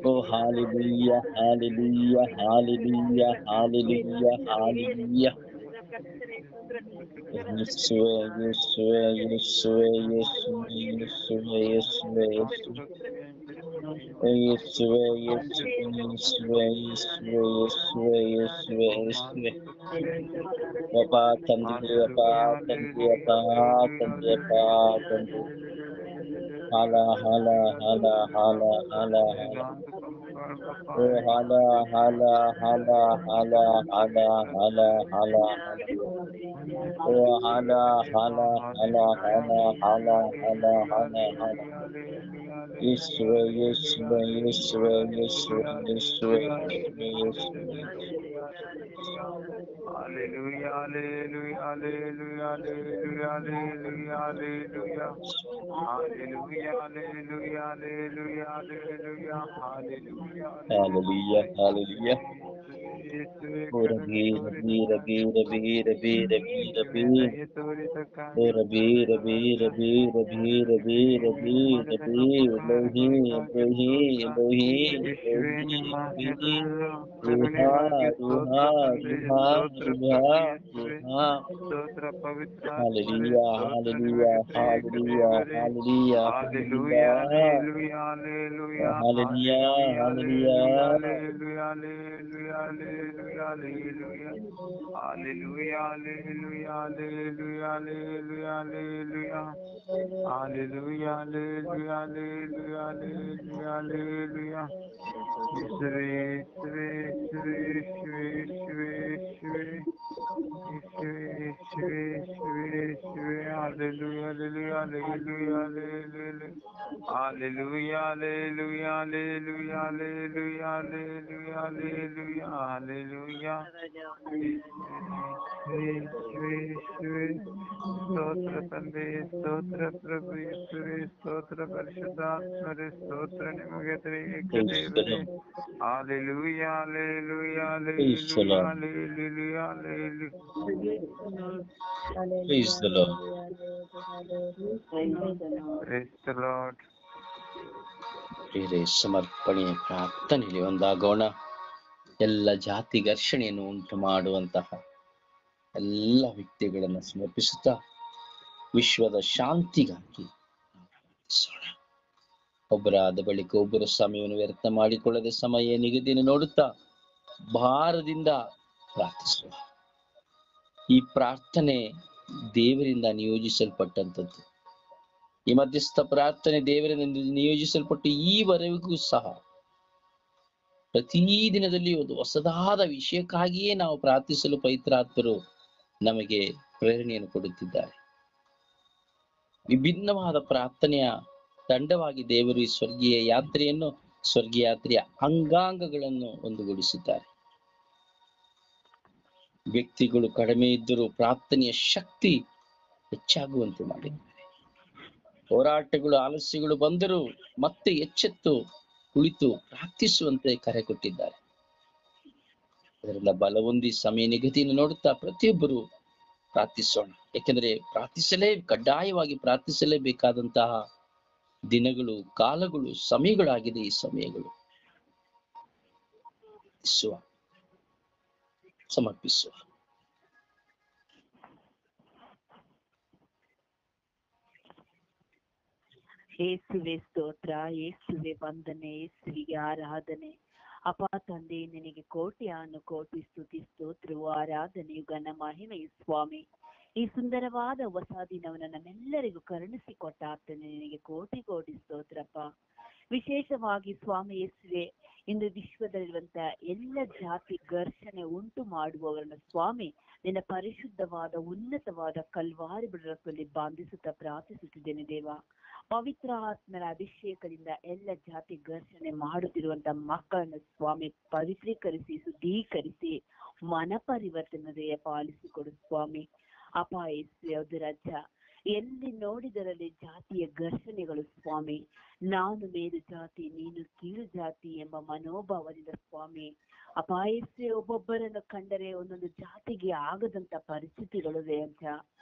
ಓ hallelujah hallelujah hallelujah hallelujah hallelujah ಯೇಸುವೇ ಯೇಸುವೇ ಯೇಸುವೇ ಯೇಸುವೇ ಯೇಸುವೇ ಯೇಸುವೇ ಯೇಸುವೇ ಯೇಸುವೇ ಯೇಸುವೇ ಯೇಸುವೇ ಯೇಸುವೇ ಯೇಸುವೇ ಅಪ್ಪ ತಂದೆಯೇ ಅಪ್ಪ ತಂದೆಯೇ ಅಪ್ಪ ತಂದೆಯೇ ಅಪ್ಪ ತಂದೆ ಹಾಲ ಹಾಲ ಹಾಲ ಹಾಲ ಹಾಲ ಹಾಲ ಓ ಹಾಲ ಹಾಲ ಹಾಲ ಹಾಲ ಹಾಲ ಹಾಲ ಹಾಲ ಹಾಲ ಓ ಹಾಲ ಹಾಲ ಹಾಲ ಹಾಲ ಹಾಲ ಹಾಲ ಹಾಲ ಹಾಲ ಯೇಸುವೇ ಯೇಸುವೇ ಯೇಸುವೇ ಯೇಸುವೇ ಯೇಸುವೇ ಯೇಸುವೇ ಯೇಸುವೇ Hallelujah, hallelujah, hallelujah, hallelujah, hallelujah, hallelujah. Hallelujah, hallelujah, hallelujah, hallelujah, hallelujah, Hallelujah, hallelujah. ಯೇಸುವೆ ಓ ಕರುಣೆ ರಬಿ ರಬಿ ರಬಿ ರಬಿ ರಬಿ ರಬಿ ರಬಿ ದಯ ತೋರಿದಕ್ಕಾಗಿ ಓ ರಬಿ ರಬಿ ರಬಿ ರಬಿ ರಬಿ ರಬಿ ರಬಿ ಎಲೋಹಿ ಎಲೋಹಿ ಎಲೋಹಿ ಯೇಸುವೆ ಎಲೋಹಿ ನಿಮ್ಮ ಎಲೋಹಿ ಹೆಸರು ಏಹಾ ಕರುಣೆಗಾಗಿ ರೂ ಸ್ತೋತ್ರ ತಂದೆ, ಸ್ತೋತ್ರ ಪ್ರಭು ಯೇಸುವೆ, ಸ್ತೋತ್ರ ಪವಿತ್ರ ಆತ್ಮರೇ, ಸ್ತೋತ್ರ ನಿಮಗೆ ತ್ರಿಯೇಕ ದೇವರೇ. Hallelujah, hallelujah, hallelujah, hallelujah, hallelujah, hallelujah, hallelujah, hallelujah, hallelujah. Hallelujah, hallelujah, hallelujah, hallelujah, hallelujah. Hallelujah, hallelujah, hallelujah, hallelujah, hallelujah. Yeshua, Yeshua, Yeshua, Yeshua, Yeshua, Yeshua, Yeshua, Yeshua, Yeshua. Hallelujah, hallelujah, hallelujah, hallelujah. Hallelujah, hallelujah, hallelujah, hallelujah, hallelujah, hallelujah, hallelujah. ಸ್ತೋತ್ರ ತಂದೆ, ಸ್ತೋತ್ರ ಪ್ರಭು ಯೇಸುವೆ, ಸ್ತೋತ್ರ ಪರಿಶುದ್ಧಾತ್ಮರೇ, ಸ್ತೋತ್ರ ನಿಮಗೆ ತ್ರಿಯೇಕ ದೇವರೇ. Hallelujah, hallelujah, hallelujah, hallelujah, hallelujah. Praise the Lord. Praise the Lord. ಪ್ರಿಯರೇ, ಸಮರ್ಪಣೆಯ ಪ್ರಾರ್ಥನೆಯಲ್ಲಿ ಒಂದಾಗೋಣ. ಎಲ್ಲ ಜಾತಿ ಘರ್ಷಣೆಯನ್ನು ಉಂಟು ಮಾಡುವಂತಹ ಎಲ್ಲ ವ್ಯಕ್ತಿಗಳನ್ನು ಸಮರ್ಪಿಸುತ್ತಾ ವಿಶ್ವದ ಶಾಂತಿಗಾಗಿ ಪ್ರಾರ್ಥಿಸೋಣ. ಒಬ್ಬರಾದ ಬಳಿಕ ಒಬ್ಬರು ಸಮಯವನ್ನು ವ್ಯರ್ಥ ಮಾಡಿಕೊಳ್ಳದೆ ಸಮಯ ನಿಗದಿಯನ್ನು ನೋಡುತ್ತಾ ಭಾರದಿಂದ ಪ್ರಾರ್ಥಿಸುವ. ಈ ಪ್ರಾರ್ಥನೆ ದೇವರಿಂದ ನಿಯೋಜಿಸಲ್ಪಟ್ಟಂಥದ್ದು. ಈ ಮಧ್ಯಸ್ಥ ಪ್ರಾರ್ಥನೆ ದೇವರಿಂದ ನಿಯೋಜಿಸಲ್ಪಟ್ಟು ಈವರೆಗೂ ಸಹ ಪ್ರತಿ ದಿನದಲ್ಲಿ ಒಂದು ಹೊಸದಾದ ವಿಷಯಕ್ಕಾಗಿಯೇ ನಾವು ಪ್ರಾರ್ಥಿಸಲು ಪವಿತ್ರಾತ್ಮರು ನಮಗೆ ಪ್ರೇರಣೆಯನ್ನು ಕೊಡುತ್ತಿದ್ದಾರೆ. ವಿಭಿನ್ನವಾದ ಪ್ರಾರ್ಥನೆಯ ತಂಡವಾಗಿ ದೇವರು ಈ ಸ್ವರ್ಗೀಯ ಯಾತ್ರೆಯನ್ನು, ಸ್ವರ್ಗೀಯ ಯಾತ್ರೆಯ ಅಂಗಾಂಗಗಳನ್ನು ಒಂದುಗೂಡಿಸಿದ್ದಾರೆ. ವ್ಯಕ್ತಿಗಳು ಕಡಿಮೆ ಇದ್ದರೂ ಪ್ರಾರ್ಥನೆಯ ಶಕ್ತಿ ಹೆಚ್ಚಾಗುವಂತೆ ಮಾಡಿದ್ದಾರೆ. ಹೋರಾಟಗಳು, ಆಲಸ್ಯಗಳು ಬಂದರೂ ಮತ್ತೆ ಎಚ್ಚೆತ್ತು ಕುಳಿತು ಪ್ರಾರ್ಥಿಸುವಂತೆ ಕರೆ ಕೊಟ್ಟಿದ್ದಾರೆ. ಅದರಿಂದ ಬಲವೊಂದಿ ಸಮಯ ನಿಗದಿಯನ್ನು ನೋಡುತ್ತಾ ಪ್ರತಿಯೊಬ್ಬರು ಪ್ರಾರ್ಥಿಸೋಣ. ಯಾಕೆಂದ್ರೆ ಕಡ್ಡಾಯವಾಗಿ ಪ್ರಾರ್ಥಿಸಲೇಬೇಕಾದಂತಹ ದಿನಗಳು, ಕಾಲಗಳು, ಸಮಯಗಳಾಗಿದೆ ಈ ಸಮಯಗಳು. ಸಮರ್ಪಿಸುವ. ಯೇಸುವೆ ಸ್ತೋತ್ರ, ಯೇಸುವೆ ವಂದನೆ, ಯೇಸುವಿಗೆ ಆರಾಧನೆ. ಅಪ್ಪ ತಂದೆ, ನಿನಗೆ ಕೋಟಿ ಸ್ತುತಿ, ಸ್ತೋತ್ರವು, ಆರಾಧನೆಯು, ಘನ ಮಹಿಮೆಯು ಸ್ವಾಮಿ. ಈ ಸುಂದರವಾದ ಹೊಸ ದಿನವನ್ನು ನಮ್ಮೆಲ್ಲರಿಗೂ ಕರುಣಿಸಿಕೊಟ್ಟ ಆತನೇ ನಿನಗೆ ಕೋಟಿ ಸ್ತೋತ್ರಪ್ಪ. ವಿಶೇಷವಾಗಿ ಸ್ವಾಮಿ ಯೇಸುವೆ, ಇಂದು ವಿಶ್ವದಲ್ಲಿರುವಂತ ಎಲ್ಲ ಜಾತಿ ಘರ್ಷಣೆ ಉಂಟು ಮಾಡುವವರನ್ನ ಸ್ವಾಮಿ ನಿನ್ನ ಪರಿಶುದ್ಧವಾದ ಉನ್ನತವಾದ ಕಲ್ವಾರಿ ರಕ್ತದಲ್ಲಿ ಬಾಂಧಿಸುತ್ತಾ ಪ್ರಾರ್ಥಿಸುತ್ತಿದ್ದೇನೆ ದೇವ. ಪವಿತ್ರ ಆತ್ಮರ ಅಭಿಷೇಕದಿಂದ ಎಲ್ಲ ಜಾತಿ ಘರ್ಷಣೆ ಮಾಡುತ್ತಿರುವಂತ ಮಕ್ಕಳನ್ನು ಸ್ವಾಮಿ ಪವಿತ್ರೀಕರಿಸಿ, ಶುದ್ಧೀಕರಿಸಿ, ಮನ ಪರಿವರ್ತನೆಯ ಪಾಲಿಸಿಕೊಡು ಸ್ವಾಮಿ. ಅಪಾಯಿಸಿ ರಾಜ್ಯ ಎಲ್ಲಿ ನೋಡಿದರಲ್ಲಿ ಜಾತಿಯ ಘರ್ಷಣೆಗಳು ಸ್ವಾಮಿ. ನಾನು ಮೇಲು ಜಾತಿ, ನೀನು ಕೀಳು ಜಾತಿ ಎಂಬ ಮನೋಭಾವದಿಂದ ಸ್ವಾಮಿ ಅಪಾಯಿಸಿ ಒಬ್ಬೊಬ್ಬರನ್ನು ಕಂಡರೆ ಒಂದೊಂದು ಜಾತಿಗೆ ಆಗದಂತ ಪರಿಸ್ಥಿತಿಗಳು ರಾಜ.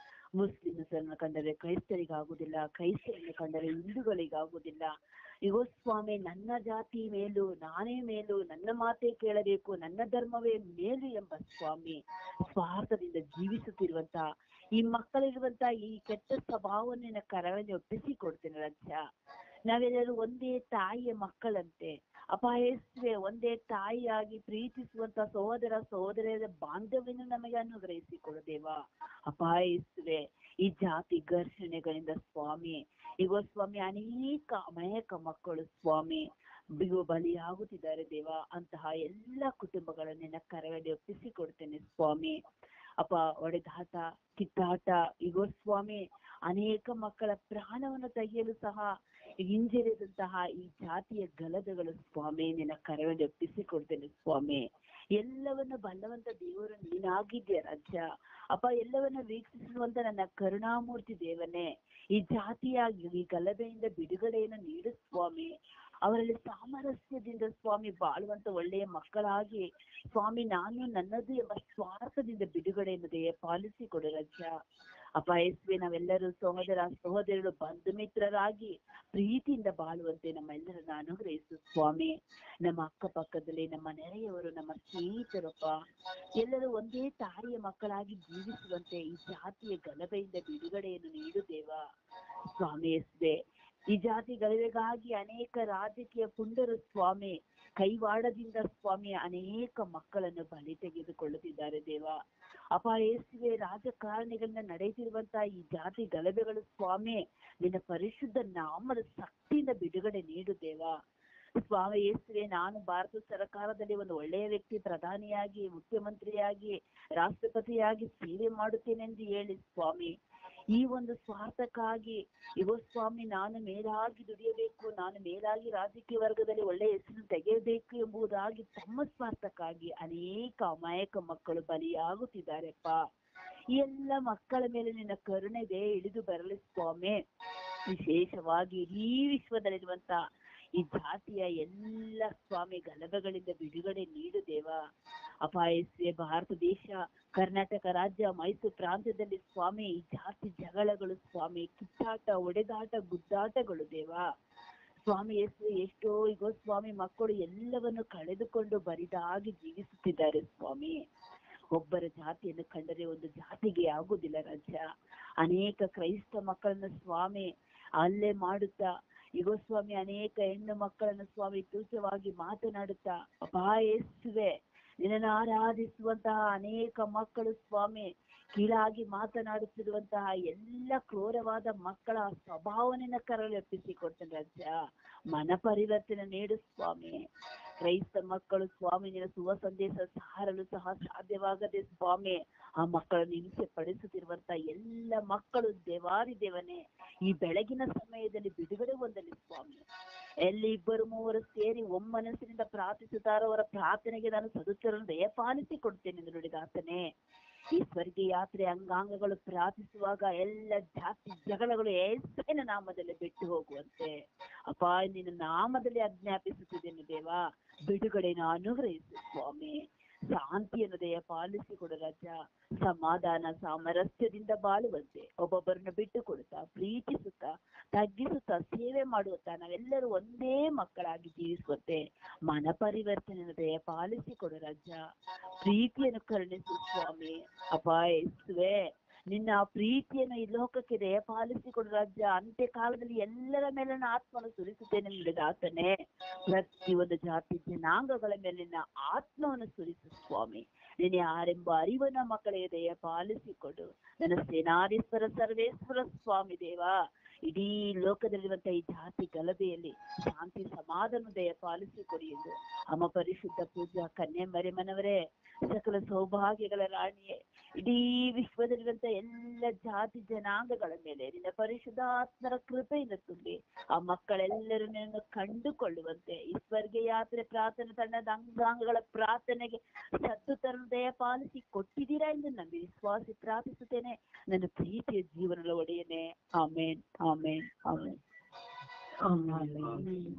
ಮುಸ್ಲಿಮ್ಸರನ್ನು ಕಂಡರೆ ಕ್ರೈಸ್ತರಿಗಾಗುದಿಲ್ಲ, ಕ್ರೈಸ್ತರನ್ನು ಕಂಡರೆ ಹಿಂದೂಗಳಿಗಾಗುದಿಲ್ಲ. ಇಗೋ ಸ್ವಾಮಿ, ನನ್ನ ಜಾತಿ ಮೇಲು, ನಾನೇ ಮೇಲು, ನನ್ನ ಮಾತೇ ಕೇಳಬೇಕು, ನನ್ನ ಧರ್ಮವೇ ಮೇಲು ಎಂಬ ಸ್ವಾಮಿ ಸ್ವಾರ್ಥದಿಂದ ಜೀವಿಸುತ್ತಿರುವಂತ ಈ ಮಕ್ಕಳಿರುವಂತ ಈ ಕೆಟ್ಟ ಸ್ವಭಾವವನ್ನು ಕರವನ್ನೇ ಒಪ್ಪಿಸಿಕೊಡ್ತೇನೆ ರಾಜ್ಯ. ನಾವೆಲ್ಲರೂ ಒಂದೇ ತಾಯಿಯ ಮಕ್ಕಳಂತೆ ಅಪಾಯಿಸುವೆ, ಒಂದೇ ತಾಯಿಯಾಗಿ ಪ್ರೀತಿಸುವಂತ ಸಹೋದರ ಸಹೋದರಿಯರ ಬಾಂಧವ್ಯವನ್ನು ನಮಗೆ ಅನುಗ್ರಹಿಸಿಕೊಡುದೇವ. ಅಪಾಯಿಸುವೆ ಈ ಜಾತಿ ಘರ್ಷಣೆಗಳಿಂದ ಸ್ವಾಮಿ. ಈಗ ಸ್ವಾಮಿ ಅನೇಕ ಮಕ್ಕಳು ಸ್ವಾಮಿ ಬಲಿಯಾಗುತ್ತಿದ್ದಾರೆ ದೇವ. ಅಂತಹ ಎಲ್ಲ ಕುಟುಂಬಗಳನ್ನು ನಿನ್ನ ಕರವಲ್ಲಿ ಒಪ್ಪಿಸಿಕೊಡ್ತೇನೆ ಸ್ವಾಮಿ. ಅಪ್ಪ, ಒಡೆದಾಟ, ಕಿತ್ತಾಟ, ಈಗ ಸ್ವಾಮಿ ಅನೇಕ ಮಕ್ಕಳ ಪ್ರಾಣವನ್ನು ತೆಗೆಯಲು ಸಹ ಹಿಂಜರಿದಂತಹ ಈ ಜಾತಿಯ ಗಲದಗಳು ಸ್ವಾಮಿ ನಿನ್ನ ಕರವಲ್ಲಿ ಒಪ್ಪಿಸಿಕೊಡ್ತೇನೆ ಸ್ವಾಮಿ. ಎಲ್ಲವನ್ನ ಬಲ್ಲವಂತ ದೇವರು ನೀನಾಗಿದ್ಯಾ ರಾಜ್ಯ. ಅಪ್ಪ, ಎಲ್ಲವನ್ನ ವೀಕ್ಷಿಸುವಂತ ನನ್ನ ಕರುಣಾಮೂರ್ತಿ ದೇವನೇ, ಈ ಜಾತಿಯ ಈ ಗಲಭೆಯಿಂದ ಬಿಡುಗಡೆಯನ್ನು ನೀಡು ಸ್ವಾಮಿ. ಅವರಲ್ಲಿ ಸಾಮರಸ್ಯದಿಂದ ಸ್ವಾಮಿ ಬಾಳುವಂತ ಒಳ್ಳೆಯ ಮಕ್ಕಳಾಗಿ ಸ್ವಾಮಿ ನಾನು ನನ್ನದು ಎಂಬ ಸ್ವಾರ್ಥದಿಂದ ಬಿಡುಗಡೆಯನ್ನು ಪಾಲಿಸಿಕೊಡು ರಾಜ್ಯ. ಅಪ್ಪ ಯೇಸುವೆ, ನಾವೆಲ್ಲರೂ ಸಹೋದರರು ಬಂಧು ಮಿತ್ರರಾಗಿ ಪ್ರೀತಿಯಿಂದ ಬಾಳುವಂತೆ ನಮ್ಮೆಲ್ಲರನ್ನ ಅನುಗ್ರಹಿಸು ಸ್ವಾಮಿ. ನಮ್ಮ ಅಕ್ಕಪಕ್ಕದಲ್ಲಿ ನಮ್ಮ ನೆರೆಯವರು, ನಮ್ಮ ಸ್ನೇಹಿತರಪ್ಪ ಎಲ್ಲರೂ ಒಂದೇ ತಾಯಿಯ ಮಕ್ಕಳಾಗಿ ಜೀವಿಸುವಂತೆ ಈ ಜಾತಿಯ ಗಲಭೆಯಿಂದ ಬಿಡುಗಡೆಯನ್ನು ನೀಡು ದೇವ. ಸ್ವಾಮಿ ಯೇಸುವೆ, ಈ ಜಾತಿ ಗಲಭೆಗಾಗಿ ಅನೇಕ ರಾಜಕೀಯ ಪುಂಡರು ಸ್ವಾಮಿ ಕೈವಾಡದಿಂದ ಸ್ವಾಮಿ ಅನೇಕ ಮಕ್ಕಳನ್ನು ಬಲಿ ತೆಗೆದುಕೊಳ್ಳುತ್ತಿದ್ದಾರೆ ದೇವ. ಅಪ್ಪ ಯೇಸುವೆ, ರಾಜಕಾರಣಿಗಳಿಂದ ನಡೆಯುತ್ತಿರುವಂತಹ ಈ ಜಾತಿ ಗಲಭೆಗಳು ಸ್ವಾಮಿ ನಿನ್ನ ಪರಿಶುದ್ಧ ನಾಮದ ಶಕ್ತಿಯಿಂದ ಬಿಡುಗಡೆ ನೀಡು ದೇವ. ಸ್ವಾಮಿ ಯೇಸುವೆ, ನಾನು ಭಾರತ ಸರ್ಕಾರದಲ್ಲಿ ಒಂದು ಒಳ್ಳೆಯ ವ್ಯಕ್ತಿ, ಪ್ರಧಾನಿಯಾಗಿ, ಮುಖ್ಯಮಂತ್ರಿಯಾಗಿ, ರಾಷ್ಟ್ರಪತಿಯಾಗಿ ಸೇವೆ ಮಾಡುತ್ತೇನೆಂದು ಹೇಳಿ ಸ್ವಾಮಿ ಈ ಒಂದು ಸ್ವಾರ್ಥಕ್ಕಾಗಿ ಇಗೋ ಸ್ವಾಮಿ ನಾನು ಮೇಲಾಗಿ ದುಡಿಯಬೇಕು, ನಾನು ಮೇಲಾಗಿ ರಾಜಕೀಯ ವರ್ಗದಲ್ಲಿ ಒಳ್ಳೆಯ ಹೆಸರು ತೆಗೆಯಬೇಕು ಎಂಬುದಾಗಿ ತಮ್ಮ ಸ್ವಾರ್ಥಕ್ಕಾಗಿ ಅನೇಕ ಅಮಾಯಕ ಮಕ್ಕಳು ಬಲಿಯಾಗುತ್ತಿದ್ದಾರೆಪ್ಪ. ಈ ಎಲ್ಲ ಮಕ್ಕಳ ಮೇಲೆ ನಿನ್ನ ಕರುಣೆಗೆ ಇಳಿದು ಬರಲಿ ಸ್ವಾಮಿ. ವಿಶೇಷವಾಗಿ ಈ ವಿಶ್ವದಲ್ಲಿರುವಂತ ಈ ಜಾತಿಯ ಎಲ್ಲ ಸ್ವಾಮಿ ಗಲಭೆಗಳಿಂದ ಬಿಡುಗಡೆ ನೀಡು ದೇವ. ಅಪಾಯಸ್ಸೆ ಭಾರತ ದೇಶ, ಕರ್ನಾಟಕ ರಾಜ್ಯ, ಮೈಸೂರು ಪ್ರಾಂತ್ಯದಲ್ಲಿ ಸ್ವಾಮಿ ಈ ಜಾತಿ ಜಗಳಗಳು ಸ್ವಾಮಿ, ಕಿತ್ತಾಟ, ಒಡೆದಾಟ, ಗುದ್ದಾಟಗಳು ದೇವ. ಸ್ವಾಮಿ ಎಷ್ಟೋ ಈಗ ಸ್ವಾಮಿ ಮಕ್ಕಳು ಎಲ್ಲವನ್ನು ಕಳೆದುಕೊಂಡು ಬರಿದಾಗಿ ಜೀವಿಸುತ್ತಿದ್ದಾರೆ ಸ್ವಾಮಿ. ಒಬ್ಬರ ಜಾತಿಯನ್ನು ಕಂಡರೆ ಒಂದು ಜಾತಿಗೆ ಆಗುದಿಲ್ಲ ರಾಜ್ಯ. ಅನೇಕ ಕ್ರೈಸ್ತ ಮಕ್ಕಳನ್ನ ಸ್ವಾಮಿ ಅಲ್ಲೇ ಮಾಡುತ್ತಾ ಈಗ ಸ್ವಾಮಿ ಅನೇಕ ಹೆಣ್ಣು ಮಕ್ಕಳನ್ನು ಸ್ವಾಮಿ ತುಚ್ಛವಾಗಿ ಮಾತನಾಡುತ್ತಾ ಅಪಾಯಿಸುವೆ. ನಿನ್ನನ್ನು ಆರಾಧಿಸುವಂತಹ ಅನೇಕ ಮಕ್ಕಳು ಸ್ವಾಮಿ ಕೀಳಾಗಿ ಮಾತನಾಡುತ್ತಿರುವಂತಹ ಎಲ್ಲ ಕ್ರೂರವಾದ ಮಕ್ಕಳ ಸ್ವಭಾವನೆಯ ಕರಳು ಎಪ್ಪಿಸಿಕೊಡ್ತೇನೆ ರಾಜ್ಯ. ಮನ ಪರಿವರ್ತನೆ ನೀಡು ಸ್ವಾಮಿ. ಕ್ರೈಸ್ತ ಮಕ್ಕಳು ಸ್ವಾಮಿ ನಿನ್ನ ಶುಭ ಸಂದೇಶ ಸಾರಲು ಸಹ ಸಾಧ್ಯವಾಗದೆ ಸ್ವಾಮಿ ಆ ಮಕ್ಕಳನ್ನು ಹಿಂಸೆ ಪಡಿಸುತ್ತಿರುವಂತ ಎಲ್ಲ ಮಕ್ಕಳು ದೇವಾರಿ ದೇವನೇ ಈ ಬೆಳಗಿನ ಸಮಯದಲ್ಲಿ ಬಿಡುಗಡೆ ಹೊಂದಲಿ ಸ್ವಾಮಿ. ಎಲ್ಲಿ ಇಬ್ಬರು ಮೂವರು ಸೇರಿ ಒಮ್ಮನಸ್ಸಿನಿಂದ ಪ್ರಾರ್ಥಿಸುತ್ತಾರೋ ಅವರ ಪ್ರಾರ್ಥನೆಗೆ ನಾನು ಸದುತ್ತರನ್ನು ದಯಪಾಲಿಸಿ ಕೊಡ್ತೇನೆ ಎಂದು ನುಡಿದಾತನೇ. ಈ ಸ್ವರ್ಗೀಯ ಯಾತ್ರೆ ಅಂಗಾಂಗಗಳು ಪ್ರಾರ್ಥಿಸುವಾಗ ಎಲ್ಲ ಜಾತಿ ಜಗಳಗಳು ಯೇಸುವಿನ ನಾಮದಲ್ಲಿ ಬಿಟ್ಟು ಹೋಗುವಂತೆ ಅಪ್ಪ ನಿನ್ನ ನಾಮದಲ್ಲಿ ಆಜ್ಞಾಪಿಸುತ್ತಿದ್ದೇನೆ ದೇವ. ಬಿಡುಗಡೆಯನ್ನು ಅನುಗ್ರಹಿಸು ಸ್ವಾಮಿ. ಶಾಂತಿಯನ್ನು ದಯಪಾಲಿಸಿಕೊಡು ರಾಜ. ಸಮಾಧಾನ ಸಾಮರಸ್ಯದಿಂದ ಬಾಳುವಂತೆ ಒಬ್ಬೊಬ್ಬರನ್ನು ಬಿಟ್ಟು ಕೊಡುತ್ತಾ ಪ್ರೀತಿಸುತ್ತಾ ತಗ್ಗಿಸುತ್ತಾ ಸೇವೆ ಮಾಡುತ್ತಾ ನಾವೆಲ್ಲರೂ ಒಂದೇ ಮಕ್ಕಳಾಗಿ ಜೀವಿಸುವಂತೆ ಮನ ಪರಿವರ್ತನೆಯನ್ನು ದಯಪಾಲಿಸಿಕೊಡು ರಾಜ. ಪ್ರೀತಿಯನ್ನು ಕರುಣಿಸು ಸ್ವಾಮಿ. ಅಪಾಯಿಸುವೆ ನಿನ್ನ ಪ್ರೀತಿಯನ್ನು ಈ ಲೋಕಕ್ಕೆ ದಯಪಾಲಿಸಿಕೊಡು ರಾಜ್ಯ. ಅಂತ್ಯ ಕಾಲದಲ್ಲಿ ಎಲ್ಲರ ಮೇಲೆ ನನ್ನ ಆತ್ಮವನ್ನು ಸುರಿಸುತ್ತೇನೆ ನುಡಿದಾತನೇ. ಪ್ರತಿಯೊಂದು ಜಾತಿ ಜನಾಂಗಗಳ ಮೇಲೆ ನಿನ್ನ ಆತ್ಮವನ್ನು ಸುರಿಸು ಸ್ವಾಮಿ. ನೀನು ಯಾರೆಂಬ ಅರಿವನ್ನ ಮಕ್ಕಳಿಗೆ ದಯಪಾಲಿಸಿಕೊಡು. ನನ್ನ ಸೇನಾಧೀಶ್ವರ ಸರ್ವೇಶ್ವರ ಸ್ವಾಮಿ ದೇವ. ಇಡೀ ಲೋಕದಲ್ಲಿರುವಂತ ಈ ಜಾತಿ ಗಲಭೆಯಲ್ಲಿ ಶಾಂತಿ ಸಮಾಧಾನ ದಯಪಾಲಿಸಿಕೊಡಿ ಎಂದು ಅಮ್ಮ ಪರಿಶುದ್ಧ ಪೂಜಾ ಕನ್ಯೆ ಮರಿಯಮ್ಮನವರೇ, ಸಕಲ ಸೌಭಾಗ್ಯಗಳ ರಾಣಿಯೇ, ಇಡೀ ವಿಶ್ವದಲ್ಲಿರುವಂತ ಎಲ್ಲ ಜಾತಿ ಜನಾಂಗಗಳ ಮೇಲೆ ನಿನ್ನ ಪರಿಶುದ್ಧಾತ್ಮರ ಕೃಪೆಯಿಂದ ತುಂಬಿ ಆ ಮಕ್ಕಳೆಲ್ಲರೂ ನಿನ್ನನ್ನು ಕಂಡುಕೊಳ್ಳುವಂತೆ ಈ ಸ್ವರ್ಗೀಯ ಯಾತ್ರೆ ಪ್ರಾರ್ಥನೆ ತಂಡದ ಅಂಗಾಂಗಗಳ ಪ್ರಾರ್ಥನೆಗೆ ಸತ್ತುತರನ್ನು ದಯಪಾಲಿಸಿ ಕೊಟ್ಟಿದ್ದೀರಾ ಎಂದು ನಂಬಿ ವಿಶ್ವಾಸಿ ಪ್ರಾರ್ಥಿಸುತ್ತೇನೆ ನನ್ನ ಪ್ರೀತಿಯ ಜೀವನದ ಒಡೆಯನೆ. ಆಮೇನ್ ಆಮೇನ್ ಆಮೇನ್ ಆಮೇನ್.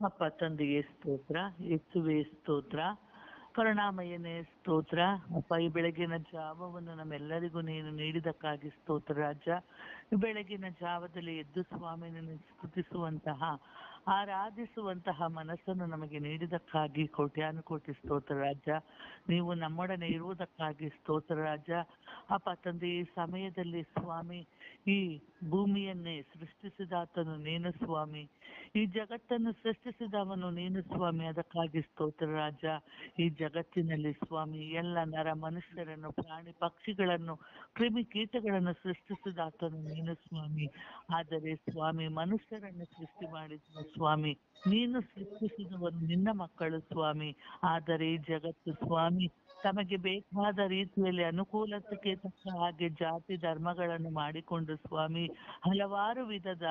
ಅಪ್ಪ ತಂದೆಗೆ ಸ್ತೋತ್ರ, ಯೇಸುವೆ ಸ್ತೋತ್ರ, ಕರುಣಾಮಯನೇ ಸ್ತೋತ್ರ. ಅಪ್ಪ ಈ ಬೆಳಗಿನ ಜಾವವನ್ನು ನಮ್ಮೆಲ್ಲರಿಗೂ ನೀನು ನೀಡಿದಕ್ಕಾಗಿ ಸ್ತೋತ್ರ ರಾಜ. ಈ ಬೆಳಗಿನ ಜಾವದಲ್ಲಿ ಎದ್ದು ಸ್ವಾಮಿ ನಿನ್ನ ಸ್ತುತಿಸುವಂತಹ ಆರಾಧಿಸುವಂತಹ ಮನಸ್ಸನ್ನು ನಮಗೆ ನೀಡಿದಕ್ಕಾಗಿ ಕೋಟ್ಯಾನುಕೋಟಿ ಸ್ತೋತ್ರ ರಾಜ. ನೀವು ನಮ್ಮೊಡನೆ ಇರುವುದಕ್ಕಾಗಿ ಸ್ತೋತ್ರ ರಾಜ. ಅಪ್ಪ ತಂದೆ ಈ ಸಮಯದಲ್ಲಿ ಸ್ವಾಮಿ ಈ ಭೂಮಿಯನ್ನೇ ಸೃಷ್ಟಿಸಿದಾತನು ನೀನು ಸ್ವಾಮಿ, ಈ ಜಗತ್ತನ್ನು ಸೃಷ್ಟಿಸಿದವನು ನೀನು ಸ್ವಾಮಿ. ಅದಕ್ಕಾಗಿ ಸ್ತೋತ್ರ ರಾಜ. ಈ ಜಗತ್ತಿನಲ್ಲಿ ಸ್ವಾಮಿ ಎಲ್ಲ ನರ ಮನುಷ್ಯರನ್ನು, ಪ್ರಾಣಿ ಪಕ್ಷಿಗಳನ್ನು, ಕ್ರಿಮಿ ಕೀಟಗಳನ್ನು ಸೃಷ್ಟಿಸಿದಾತನು ನೀನು ಸ್ವಾಮಿ. ಆದರೆ ಸ್ವಾಮಿ ಮನುಷ್ಯರನ್ನು ಸೃಷ್ಟಿ ಮಾಡಿದ ಸ್ವಾಮಿ. ನೀನು ಸೃಷ್ಟಿಸಿದವರು ನಿನ್ನ ಮಕ್ಕಳು ಸ್ವಾಮಿ. ಆದರೆ ಈ ಜಗತ್ತು ಸ್ವಾಮಿ ತಮಗೆ ಬೇಕಾದ ರೀತಿಯಲ್ಲಿ ಅನುಕೂಲಕ್ಕೆ ತಕ್ಕ ಹಾಗೆ ಜಾತಿ ಧರ್ಮಗಳನ್ನು ಮಾಡಿಕೊಂಡು ಸ್ವಾಮಿ ಹಲವಾರು ವಿಧದ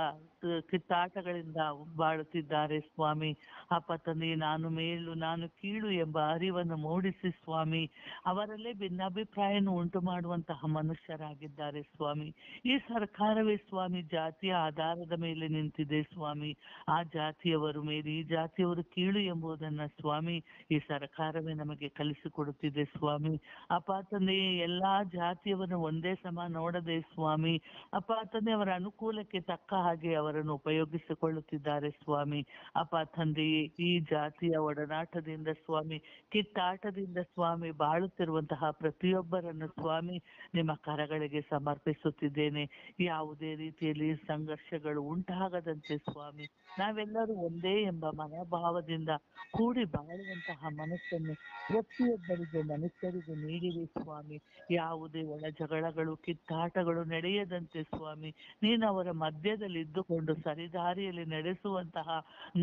ಕಿತ್ತಾಟಗಳಿಂದ ಬಾಳುತ್ತಿದ್ದಾರೆ ಸ್ವಾಮಿ. ಅಪ್ಪ ತಂದೆ, ನಾನು ಮೇಲು ನಾನು ಕೀಳು ಎಂಬ ಅರಿವನ್ನು ಮೂಡಿಸಿ ಸ್ವಾಮಿ ಅವರಲ್ಲೇ ಭಿನ್ನಾಭಿಪ್ರಾಯವನ್ನು ಉಂಟು ಮಾಡುವಂತಹ ಮನುಷ್ಯರಾಗಿದ್ದಾರೆ ಸ್ವಾಮಿ. ಈ ಸರ್ಕಾರವೇ ಸ್ವಾಮಿ ಜಾತಿಯ ಆಧಾರದ ಮೇಲೆ ನಿಂತಿದೆ ಸ್ವಾಮಿ. ಆ ಜಾತಿಯವರು ಮೇಲೆ ಈ ಜಾತಿಯವರು ಕೀಳು ಎಂಬುದನ್ನ ಸ್ವಾಮಿ ಈ ಸರ್ಕಾರವೇ ನಮಗೆ ಕಲಿಸಿಕೊಡುತ್ತಿದೆ ಸ್ವಾಮಿ. ಅಪ್ಪ ತಂದೆ, ಎಲ್ಲಾ ಜಾತಿಯವನ್ನು ಒಂದೇ ಸಮ ನೋಡದೆ ಸ್ವಾಮಿ ಅಪ್ಪ ತಂದೆ ಅವರ ಅನುಕೂಲಕ್ಕೆ ತಕ್ಕ ಹಾಗೆ ಅವರನ್ನು ಉಪಯೋಗಿಸಿಕೊಳ್ಳುತ್ತಿದ್ದಾರೆ ಸ್ವಾಮಿ. ಅಪ್ಪ ತಂದೆಯೇ, ಈ ಜಾತಿಯ ಒಡನಾಟದಿಂದ ಸ್ವಾಮಿ ಕಿತ್ತಾಟದಿಂದ ಸ್ವಾಮಿ ಬಾಳುತ್ತಿರುವಂತಹ ಪ್ರತಿಯೊಬ್ಬರನ್ನು ಸ್ವಾಮಿ ನಿಮ್ಮ ಕರಗಳಿಗೆ ಸಮರ್ಪಿಸುತ್ತಿದ್ದೇನೆ. ಯಾವುದೇ ರೀತಿಯಲ್ಲಿ ಸಂಘರ್ಷಗಳು ಉಂಟಾಗದಂತೆ ಸ್ವಾಮಿ ನಾವೆಲ್ಲರೂ ಒಂದೇ ಎಂಬ ಮನೋಭಾವದಿಂದ ಕೂಡಿ ಬಾಳುವಂತಹ ಮನಸ್ಸನ್ನು ಪ್ರತಿಯೊಬ್ಬರಿಗೆ ಮನುಷ್ಯರಿಗೂ ನೀಡಿರಿ ಸ್ವಾಮಿ. ಯಾವುದೇ ಒಳ ಜಗಳಗಳು ಕಿತ್ತಾಟಗಳು ನಡೆಯದಂತೆ ಸ್ವಾಮಿ ನೀನು ಅವರ ಮಧ್ಯದಲ್ಲಿ ಇದ್ದುಕೊಂಡು ಸರಿದಾರಿಯಲ್ಲಿ ನಡೆಸುವಂತಹ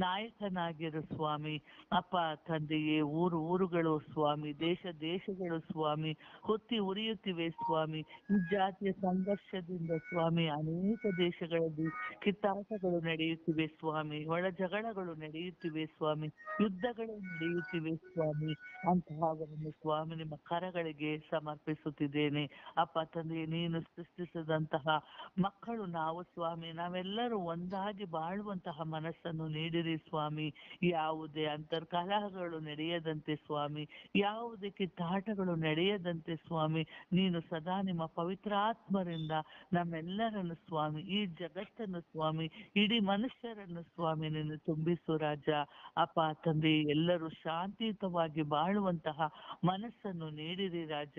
ನಾಯಕನಾಗಿರು ಸ್ವಾಮಿ. ಅಪ್ಪ ತಂದೆಯೇ, ಊರುಗಳು ಸ್ವಾಮಿ, ದೇಶಗಳು ಸ್ವಾಮಿ ಹೊತ್ತಿ ಉರಿಯುತ್ತಿವೆ ಸ್ವಾಮಿ. ಈ ಜಾತಿಯ ಸಂಘರ್ಷದಿಂದ ಸ್ವಾಮಿ ಅನೇಕ ದೇಶಗಳಲ್ಲಿ ಕಿತ್ತಾಟಗಳು ನಡೆಯುತ್ತಿವೆ ಸ್ವಾಮಿ, ಒಳ ಜಗಳಗಳು ನಡೆಯುತ್ತಿವೆ ಸ್ವಾಮಿ, ಯುದ್ಧಗಳು ನಡೆಯುತ್ತಿವೆ ಸ್ವಾಮಿ. ಅಂತಹವರನ್ನು ಸ್ವಾಮಿ ನಿಮ್ಮ ಕರಗಳಿಗೆ ಸಮರ್ಪಿಸುತ್ತಿದ್ದೇನೆ. ಅಪ್ಪ ತಂದೆ, ನೀನು ಸೃಷ್ಟಿಸಿದಂತಹ ಮಕ್ಕಳು ನಾವು ಸ್ವಾಮಿ, ನಾವೆಲ್ಲರೂ ಒಂದಾಗಿ ಬಾಳುವಂತಹ ಮನಸ್ಸನ್ನು ನೀಡಿರಿ ಸ್ವಾಮಿ. ಯಾವುದೇ ಅಂತರ್ಕಲಹಗಳು ನಡೆಯದಂತೆ ಸ್ವಾಮಿ, ಯಾವುದೇ ಕಿತ್ತಾಟಗಳು ನಡೆಯದಂತೆ ಸ್ವಾಮಿ ನೀನು ಸದಾ ನಿಮ್ಮ ಪವಿತ್ರಾತ್ಮರಿಂದ ನಮ್ಮೆಲ್ಲರನ್ನು ಸ್ವಾಮಿ, ಈ ಜಗತ್ತನ್ನು ಸ್ವಾಮಿ, ಇಡೀ ಮನುಷ್ಯರನ್ನು ಸ್ವಾಮಿ ನೀನು ತುಂಬಿಸು ರಾಜ. ಅಪ್ಪ ತಂದೆ, ಎಲ್ಲರೂ ಶಾಂತಿಯುತವಾಗಿ ಬಾಳುವಂತಹ ಮನಸ್ಸನ್ನು ನೀಡಿರಿ ರಾಜ.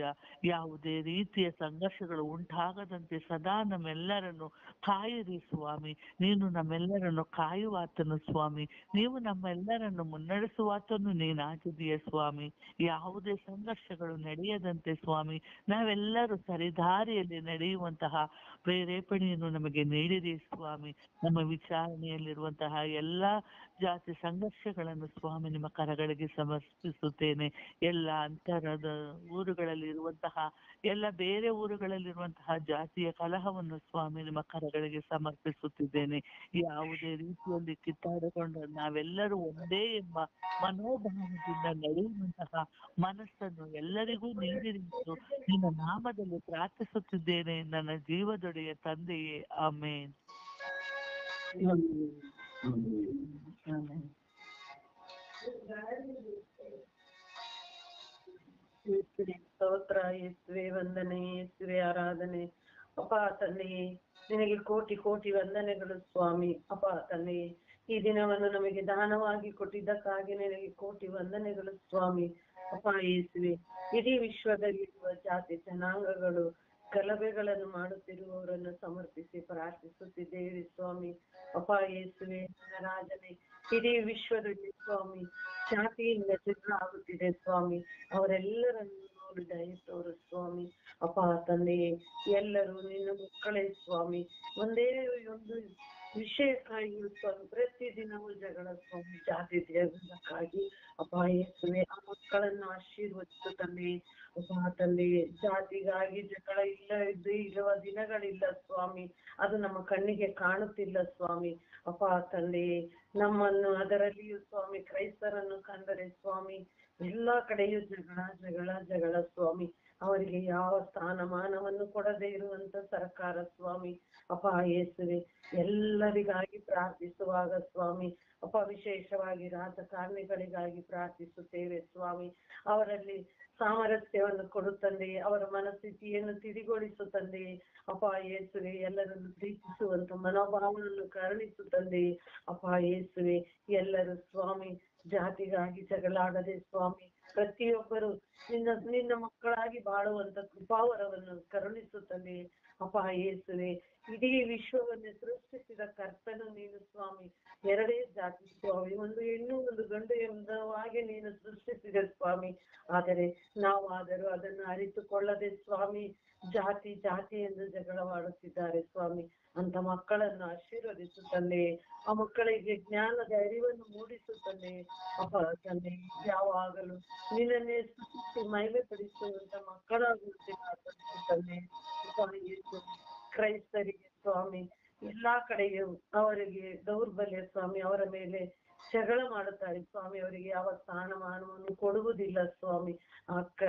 ಯಾವುದೇ ರೀತಿಯ ಸಂಘರ್ಷಗಳು ಉಂಟಾಗದಂತೆ ಸದಾ ನಮ್ಮೆಲ್ಲರನ್ನು ಕಾಯಿರಿ ಸ್ವಾಮಿ. ನೀನು ನಮ್ಮೆಲ್ಲರನ್ನು ಕಾಯುವಾತನು ಸ್ವಾಮಿ, ನೀವು ನಮ್ಮೆಲ್ಲರನ್ನು ಮುನ್ನಡೆಸುವಾತನು ನೀನಾಗಿದೆಯ ಸ್ವಾಮಿ. ಯಾವುದೇ ಸಂಘರ್ಷಗಳು ನಡೆಯದಂತೆ ಸ್ವಾಮಿ ನಾವೆಲ್ಲರೂ ಸರಿದಾರಿಯಲ್ಲಿ ನಡೆಯುವಂತಹ ಪ್ರೇರೇಪಣೆಯನ್ನು ನಮಗೆ ನೀಡಿರಿ ಸ್ವಾಮಿ. ನಮ್ಮ ವಿಚಾರಣೆಯಲ್ಲಿರುವಂತಹ ಎಲ್ಲಾ ಜಾತಿ ಸಂಘರ್ಷಗಳನ್ನು ಸ್ವಾಮಿ ನಿಮ್ಮ ಕರಗಳಿಗೆ ಸಮರ್ಪಿಸುತ್ತೇನೆ. ಎಲ್ಲ ಅಂತರದ ಊರುಗಳಲ್ಲಿ ಇರುವಂತಹ ಎಲ್ಲ ಬೇರೆ ಊರುಗಳಲ್ಲಿರುವಂತಹ ಜಾತಿಯ ಕಲಹವನ್ನು ಸ್ವಾಮಿ ನಿಮ್ಮ ಕರಗಳಿಗೆ ಸಮರ್ಪಿಸುತ್ತಿದ್ದೇನೆ. ಯಾವುದೇ ರೀತಿಯಲ್ಲಿ ಕಿತ್ತಾಡಿಕೊಂಡು ನಾವೆಲ್ಲರೂ ಒಂದೇ ಎಂಬ ಮನೋಭಾವದಿಂದ ನಡೆಯುವಂತಹ ಮನಸ್ಸನ್ನು ಎಲ್ಲರಿಗೂ ನೀಡಿರಿಸು ನಿನ್ನ ನಾಮದಲ್ಲಿ ಪ್ರಾರ್ಥಿಸುತ್ತಿದ್ದೇನೆ ನನ್ನ ಜೀವದೊಡೆಯ ತಂದೆಯೇ, ಆಮೇನ್. ಯೇಸುವೆ ಸ್ತೋತ್ರ, ಯೇಸುವೆ ವಂದನೆ, ಯೇಸುವೆ ಆರಾಧನೆ. ಅಪ್ಪ ತಂದೆಯೇ, ನಿನಗೆ ಕೋಟಿ ಕೋಟಿ ವಂದನೆಗಳು ಸ್ವಾಮಿ. ಅಪ್ಪ ತಂದೆಯೇ, ಈ ದಿನವನ್ನು ನಮಗೆ ದಾನವಾಗಿ ಕೊಟ್ಟಿದ್ದಕ್ಕಾಗಿ ನಿನಗೆ ಕೋಟಿ ವಂದನೆಗಳು ಸ್ವಾಮಿ. ಅಪ್ಪ ಯೇಸುವೆ, ಇಡೀ ವಿಶ್ವದಲ್ಲಿರುವ ಜಾತಿ ಜನಾಂಗಗಳು ಗಲಭೆಗಳನ್ನು ಮಾಡುತ್ತಿರುವವರನ್ನು ಸಮರ್ಪಿಸಿ ಪ್ರಾರ್ಥಿಸುತ್ತಿದ್ದೇವೆ ಸ್ವಾಮಿ. ಅಪ್ಪ ಯೇಸುವೆ, ರಾಜನೇ, ಇಡೀ ವಿಶ್ವದಲ್ಲಿ ಸ್ವಾಮಿ ಜಾತಿಯಿಂದ ಜಗಳ ಆಗುತ್ತಿದೆ ಸ್ವಾಮಿ. ಅವರೆಲ್ಲರನ್ನು ನೋಡಿ ದಯ ತೋರು ಸ್ವಾಮಿ. ಅಪ್ಪ ತಂದೆಯೇ, ಎಲ್ಲರೂ ನಿನ್ನ ಮಕ್ಕಳೇ ಸ್ವಾಮಿ. ಒಂದೇ ಒಂದು ವಿಷಯಕ್ಕಾಗಿ ಸ್ವಾಮಿ ಪ್ರತಿದಿನವೂ ಜಗಳ ಸ್ವಾಮಿ, ಜಾತಿ ಜಗಳಕ್ಕಾಗಿ. ಅಪ್ಪ ಯೇಸುವೆ, ಆ ಮಕ್ಕಳನ್ನು ಆಶೀರ್ವದಿಸು ತಂದೆ. ಅಪ್ಪ ತಂದೆಯೇ, ಜಾತಿಗಾಗಿ ಜಗಳ ಇರುವ ದಿನಗಳಿಲ್ಲ ಸ್ವಾಮಿ. ಅದು ನಮ್ಮ ಕಣ್ಣಿಗೆ ಕಾಣುತ್ತಿಲ್ಲ ಸ್ವಾಮಿ. ಅಪ್ಪ ತಂದೆಯೇ, ನಮ್ಮನ್ನು ಅದರಲ್ಲಿಯೂ ಸ್ವಾಮಿ ಕ್ರೈಸ್ತರನ್ನು ಕಂಡರೆ ಸ್ವಾಮಿ ಎಲ್ಲಾ ಕಡೆಯೂ ಜಗಳ ಜಗಳ ಜಗಳ ಸ್ವಾಮಿ. ಅವರಿಗೆ ಯಾವ ಸ್ಥಾನಮಾನವನ್ನು ಕೊಡದೇ ಇರುವಂತ ಸರ್ಕಾರ ಸ್ವಾಮಿ. ಅಪ್ಪ ಯೇಸುವೆ, ಎಲ್ಲರಿಗಾಗಿ ಪ್ರಾರ್ಥಿಸುವಾಗ ಸ್ವಾಮಿ ಅಪ್ಪ ವಿಶೇಷವಾಗಿ ರಾಜಕಾರಣಿಗಳಿಗಾಗಿ ಪ್ರಾರ್ಥಿಸುತ್ತೇವೆ ಸ್ವಾಮಿ. ಅವರಲ್ಲಿ ಸಾಮರಸ್ಯವನ್ನು ಕೊಡು ತಂದೆ, ಅವರ ಮನಸ್ಥಿತಿಯನ್ನು ತಿಳಿಗೊಳಿಸು ತಂದೆ. ಅಪ್ಪ ಯೇಸುವೆ, ಎಲ್ಲರನ್ನು ಪ್ರೀತಿಸುವಂತ ಮನೋಭಾವವನ್ನು ಕರುಣಿಸು ತಂದೆ. ಅಪ್ಪ ಯೇಸುವೆ, ಎಲ್ಲರೂ ಸ್ವಾಮಿ ಜಾತಿಗಾಗಿ ಜಗಳಾಡದೆ ಸ್ವಾಮಿ ಪ್ರತಿಯೊಬ್ಬರು ನಿನ್ನ ಮಕ್ಕಳಾಗಿ ಬಾಳುವಂತ ಕೃಪಾವರವನ್ನು ಕರುಣಿಸು ತಂದೆ. ಅಪ್ಪ ಯೇಸುವೆ, ಇಡೀ ವಿಶ್ವವನ್ನು ಸೃಷ್ಟಿಸಿದ ಕರ್ತನು ನೀನು ಸ್ವಾಮಿ. ಎರಡೇ ಜಾತಿ ಸ್ವಾಮಿ, ಒಂದು ಹೆಣ್ಣು ಒಂದು ಗಂಡು ಎಂಬ ಹಾಗೆ ನೀನು ಸೃಷ್ಟಿಸಿದ ಸ್ವಾಮಿ. ಆದರೆ ನಾವಾದರೂ ಅದನ್ನು ಅರಿತುಕೊಳ್ಳದೆ ಸ್ವಾಮಿ ಜಾತಿ ಜಾತಿ ಎಂದು ಜಗಳವಾಡುತ್ತಿದ್ದಾರೆ ಸ್ವಾಮಿ. ಅಂತ ಮಕ್ಕಳನ್ನು ಆಶೀರ್ವದಿಸು ತಂದೆ. ಆ ಮಕ್ಕಳಿಗೆ ಜ್ಞಾನದ ಅರಿವನ್ನು ಮೂಡಿಸು ತಂದೆ. ಅಪ್ಪ ತಂದೆ, ಯಾವಾಗಲೂ ನಿನ್ನನ್ನೇ ಸ್ತುತಿಸಿ ಮಹಿಮೆ ಪಡಿಸುವಂತ ಮಕ್ಕಳಾಗುವಂತೆ ಕಾಪಾಡಿಸು ತಂದೆ. ಕ್ರೈಸ್ತರಿಗೆ ಸ್ವಾಮಿ ಎಲ್ಲಾ ಕಡೆಯೂ ಅವರಿಗೆ ದೌರ್ಬಲ್ಯ ಸ್ವಾಮಿ, ಅವರ ಮೇಲೆ ಜಗಳ ಮಾಡುತ್ತಾರೆ ಸ್ವಾಮಿ. ಅವರಿಗೆ ಯಾವ ಸ್ಥಾನಮಾನವನ್ನು ಕೊಡುವುದಿಲ್ಲ ಸ್ವಾಮಿ.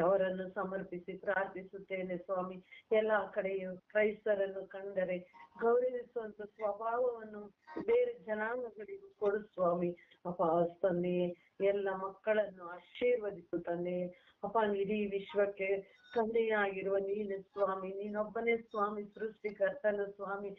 ಅವರನ್ನು ಸಮರ್ಪಿಸಿ ಪ್ರಾರ್ಥಿಸುತ್ತೇನೆ ಸ್ವಾಮಿ. ಎಲ್ಲಾ ಕಡೆಯೂ ಕ್ರೈಸ್ತರನ್ನು ಕಂಡರೆ ಗೌರವಿಸುವಂತ ಸ್ವಭಾವವನ್ನು ಬೇರೆ ಜನಾಂಗಗಳಿಗೂ ಕೊಡು ಸ್ವಾಮಿ. ಅಪ್ಪ ತಂದೆಯೇ, ಎಲ್ಲ ಮಕ್ಕಳನ್ನು ಆಶೀರ್ವದಿಸು ತಂದೆ. ಅಪ್ಪ ಇಡೀ ವಿಶ್ವಕ್ಕೆ ತಂದೆಯಾಗಿರುವ ನೀನು ಸ್ವಾಮಿ, ನೀನೊಬ್ಬನೇ ಸ್ವಾಮಿ, ಸೃಷ್ಟಿಕರ್ತನು ಸ್ವಾಮಿ.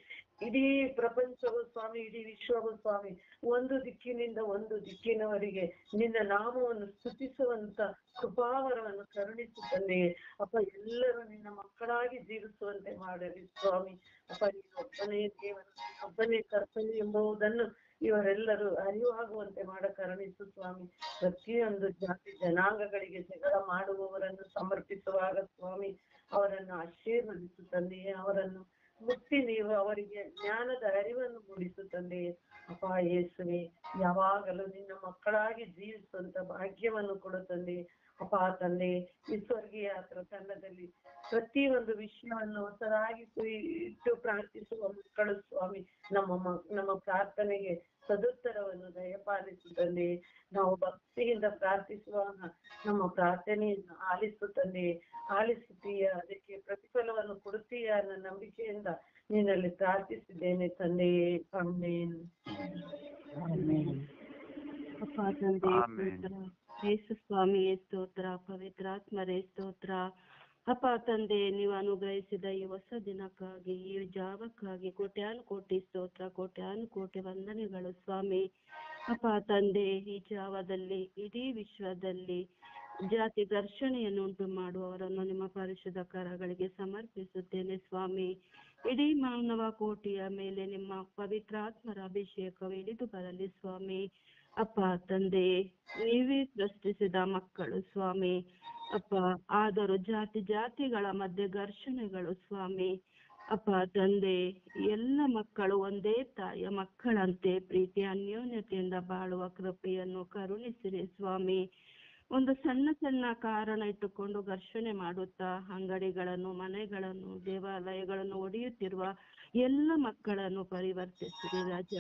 ಇಡೀ ಪ್ರಪಂಚವು ಸ್ವಾಮಿ, ಇಡೀ ವಿಶ್ವವು ಸ್ವಾಮಿ, ಒಂದು ದಿಕ್ಕಿನಿಂದ ಒಂದು ದಿಕ್ಕಿನವರೆಗೆ ನಿನ್ನ ನಾಮವನ್ನು ಸ್ತುತಿಸುವಂತ ಕೃಪಾವರವನ್ನು ಕರುಣಿಸು ತಂದೆಯೇ. ಅಪ್ಪ ಎಲ್ಲರೂ ನಿನ್ನ ಮಕ್ಕಳಾಗಿ ಜೀವಿಸುವಂತೆ ಮಾಡಲಿ ಸ್ವಾಮಿ. ಅಪ್ಪ ನೀನೊಬ್ಬನೇ ದೇವನು, ನೀನೊಬ್ಬನೇ ಕರ್ತನು ಎಂಬುದನ್ನು ಇವರೆಲ್ಲರೂ ಅರಿವಾಗುವಂತೆ ಮಾಡ ಕರುಣಿಸು ಸ್ವಾಮಿ. ಪ್ರತಿಯೊಂದು ಜಾತಿ ಜನಾಂಗಗಳಿಗೆ ಜಗಳ ಮಾಡುವವರನ್ನು ಸಮರ್ಪಿಸುವಾಗ ಸ್ವಾಮಿ ಅವರನ್ನು ಆಶೀರ್ವದಿಸು ತಂದೆಯೇ. ಅವರನ್ನು ಮುಟ್ಟಿ ನೀವು ಅವರಿಗೆ ಜ್ಞಾನದ ಅರಿವನ್ನು ಮೂಡಿಸು ತಂದೆಯೇ. ಅಪ್ಪ ಯೇಸುವೆ, ಯಾವಾಗಲೂ ನಿನ್ನ ಮಕ್ಕಳಾಗಿ ಜೀವಿಸುವಂತ ಭಾಗ್ಯವನ್ನು ಕೊಡು ತಂದೆ. ಅಪ್ಪ ತಂದೆ, ಈ ಸ್ವರ್ಗೀಯ ತಂಡದಲ್ಲಿ ಪ್ರತಿಯೊಂದು ವಿಷಯವನ್ನು ಹೊಸದಾಗಿ ಇಟ್ಟು ಪ್ರಾರ್ಥಿಸುವ ಮಕ್ಕಳು ಸ್ವಾಮಿ, ನಮ್ಮ ಪ್ರಾರ್ಥನೆಗೆ ಸದುತ್ತರವನ್ನು ದಯಪಾಲಿಸು ತಂದೆ. ನಾವು ಭಕ್ತಿಯಿಂದ ಪ್ರಾರ್ಥಿಸುವಾಗ ನಮ್ಮ ಪ್ರಾರ್ಥನೆಯನ್ನು ಆಲಿಸು ತಂದೆ. ಆಲಿಸುತ್ತೀಯ, ಅದಕ್ಕೆ ಪ್ರತಿಫಲವನ್ನು ಕೊಡುತ್ತೀಯ ಅನ್ನೋ ನಂಬಿಕೆಯಿಂದ ನಿನ್ನಲ್ಲಿ ಪ್ರಾರ್ಥಿಸಿದ್ದೇನೆ ತಂದೆಯೇ. ಆಮೇನ್. ಅಪ್ಪ ತಂದೆ ಸ್ತೋತ್ರ, ಯೇಸು ಸ್ವಾಮಿಯೇ ಸ್ತೋತ್ರ, ಪವಿತ್ರಾತ್ಮರೇ ಸ್ತೋತ್ರ. ಅಪ್ಪ ತಂದೆ, ನೀವು ಅನುಗ್ರಹಿಸಿದ ಈ ಹೊಸ ದಿನಕ್ಕಾಗಿ, ಈ ಜಾವಕ್ಕಾಗಿ ಕೋಟ್ಯಾನು ಕೋಟಿ ಸ್ತೋತ್ರ, ಕೋಟ್ಯಾನು ಕೋಟಿ ವಂದನೆಗಳು ಸ್ವಾಮಿ. ಅಪ್ಪ ತಂದೆ, ಈ ಜಾವದಲ್ಲಿ ಇಡೀ ವಿಶ್ವದಲ್ಲಿ ಜಾತಿ ಘರ್ಷಣೆಯನ್ನು ಉಂಟು ಮಾಡುವವರನ್ನು ನಿಮ್ಮ ಪರಿಶುದ್ಧ ಕರಗಳಿಗೆ ಸಮರ್ಪಿಸುತ್ತೇನೆ ಸ್ವಾಮಿ. ಇಡೀ ಮಾನವ ಕೋಟಿಯ ಮೇಲೆ ನಿಮ್ಮ ಪವಿತ್ರಾತ್ಮರ ಅಭಿಷೇಕವು ಇಳಿದು ಬರಲಿ ಸ್ವಾಮಿ. ಅಪ್ಪ ತಂದೆ, ನೀವೇ ಸೃಷ್ಟಿಸಿದ ಮಕ್ಕಳು ಸ್ವಾಮಿ. ಅಪ್ಪ, ಆದರೂ ಜಾತಿ ಜಾತಿಗಳ ಮಧ್ಯೆ ಘರ್ಷಣೆಗಳು ಸ್ವಾಮಿ. ಅಪ್ಪ ತಂದೆ, ಎಲ್ಲ ಮಕ್ಕಳು ಒಂದೇ ತಾಯಿಯ ಮಕ್ಕಳಂತೆ ಪ್ರೀತಿ ಅನ್ಯೋನ್ಯತೆಯಿಂದ ಬಾಳುವ ಕೃಪೆಯನ್ನು ಕರುಣಿಸಿರಿ ಸ್ವಾಮಿ. ಒಂದು ಸಣ್ಣ ಸಣ್ಣ ಕಾರಣ ಇಟ್ಟುಕೊಂಡು ಘರ್ಷಣೆ ಮಾಡುತ್ತಾ ಅಂಗಡಿಗಳನ್ನು, ಮನೆಗಳನ್ನು, ದೇವಾಲಯಗಳನ್ನು ಒಡೆಯುತ್ತಿರುವ ಎಲ್ಲ ಮಕ್ಕಳನ್ನು ಪರಿವರ್ತಿಸಿರಿ ರಾಜ.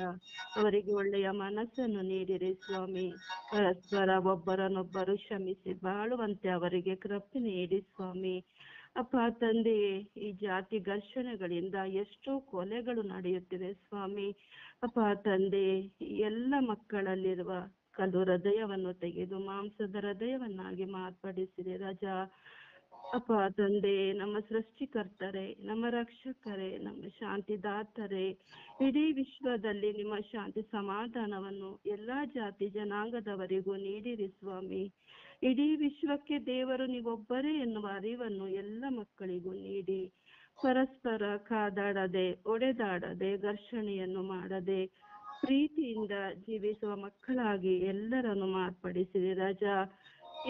ಅವರಿಗೆ ಒಳ್ಳೆಯ ಮನಸ್ಸನ್ನು ನೀಡಿರಿ ಸ್ವಾಮಿ. ಪರಸ್ಪರ ಒಬ್ಬರನ್ನೊಬ್ಬರು ಕ್ಷಮಿಸಿ ಬಾಳುವಂತೆ ಅವರಿಗೆ ಕೃಪೆ ನೀಡಿ ಸ್ವಾಮಿ. ಅಪ್ಪ ತಂದೆಯೇ, ಈ ಜಾತಿ ಘರ್ಷಣೆಗಳಿಂದ ಎಷ್ಟೋ ಕೊಲೆಗಳು ನಡೆಯುತ್ತಿವೆ ಸ್ವಾಮಿ. ಅಪ್ಪ ತಂದೆ, ಎಲ್ಲ ಮಕ್ಕಳಲ್ಲಿರುವ ಕಲ್ಲು ಹೃದಯವನ್ನು ತೆಗೆದು ಮಾಂಸದ ಹೃದಯವನ್ನಾಗಿ ಮಾರ್ಪಡಿಸಿರಿ ರಾಜ. ಅಪ್ಪ ತಂದೆ, ನಮ್ಮ ಸೃಷ್ಟಿಕರ್ತರೆ, ನಮ್ಮ ರಕ್ಷಕರೇ, ನಮ್ಮ ಶಾಂತಿದಾತರೇ, ಇಡೀ ವಿಶ್ವದಲ್ಲಿ ನಿಮ್ಮ ಶಾಂತಿ ಸಮಾಧಾನವನ್ನು ಎಲ್ಲಾ ಜಾತಿ ಜನಾಂಗದವರಿಗೂ ನೀಡಿರಿ ಸ್ವಾಮಿ. ಇಡೀ ವಿಶ್ವಕ್ಕೆ ದೇವರು ನೀವೊಬ್ಬರೇ ಎನ್ನುವ ಅರಿವನ್ನು ಎಲ್ಲ ಮಕ್ಕಳಿಗೂ ನೀಡಿ, ಪರಸ್ಪರ ಕಾದಾಡದೆ, ಒಡೆದಾಡದೆ, ಘರ್ಷಣೆಯನ್ನು ಮಾಡದೆ ಪ್ರೀತಿಯಿಂದ ಜೀವಿಸುವ ಮಕ್ಕಳಾಗಿ ಎಲ್ಲರನ್ನು ಮಾರ್ಪಡಿಸಿರಿ ರಾಜ.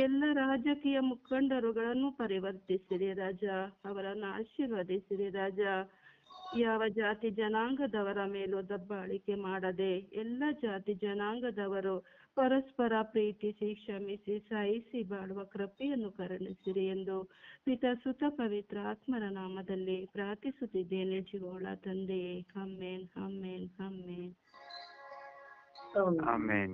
ಎಲ್ಲ ರಾಜಕೀಯ ಮುಖಂಡರುಗಳನ್ನು ಪರಿವರ್ತಿಸಿರಿ ರಾಜ. ಅವರನ್ನು ಆಶೀರ್ವದಿಸಿರಿ ರಾಜ. ಯಾವ ಜಾತಿ ಜನಾಂಗದವರ ಮೇಲೂ ದಬ್ಬಾಳಿಕೆ ಮಾಡದೆ ಎಲ್ಲ ಜಾತಿ ಜನಾಂಗದವರು ಪರಸ್ಪರ ಪ್ರೀತಿಸಿ, ಕ್ಷಮಿಸಿ, ಸಹಿಸಿ ಬಾಳುವ ಕೃಪೆಯನ್ನು ಕರುಣಿಸಿರಿ ಎಂದು ಪಿತಾ ಸುತ ಪವಿತ್ರ ಆತ್ಮರ ನಾಮದಲ್ಲಿ ಪ್ರಾರ್ಥಿಸುತ್ತಿದ್ದೇನೆ ಜೀವೋಳ ತಂದೆಯೇ. Amen, amen, amen. ಆಮೆನ್.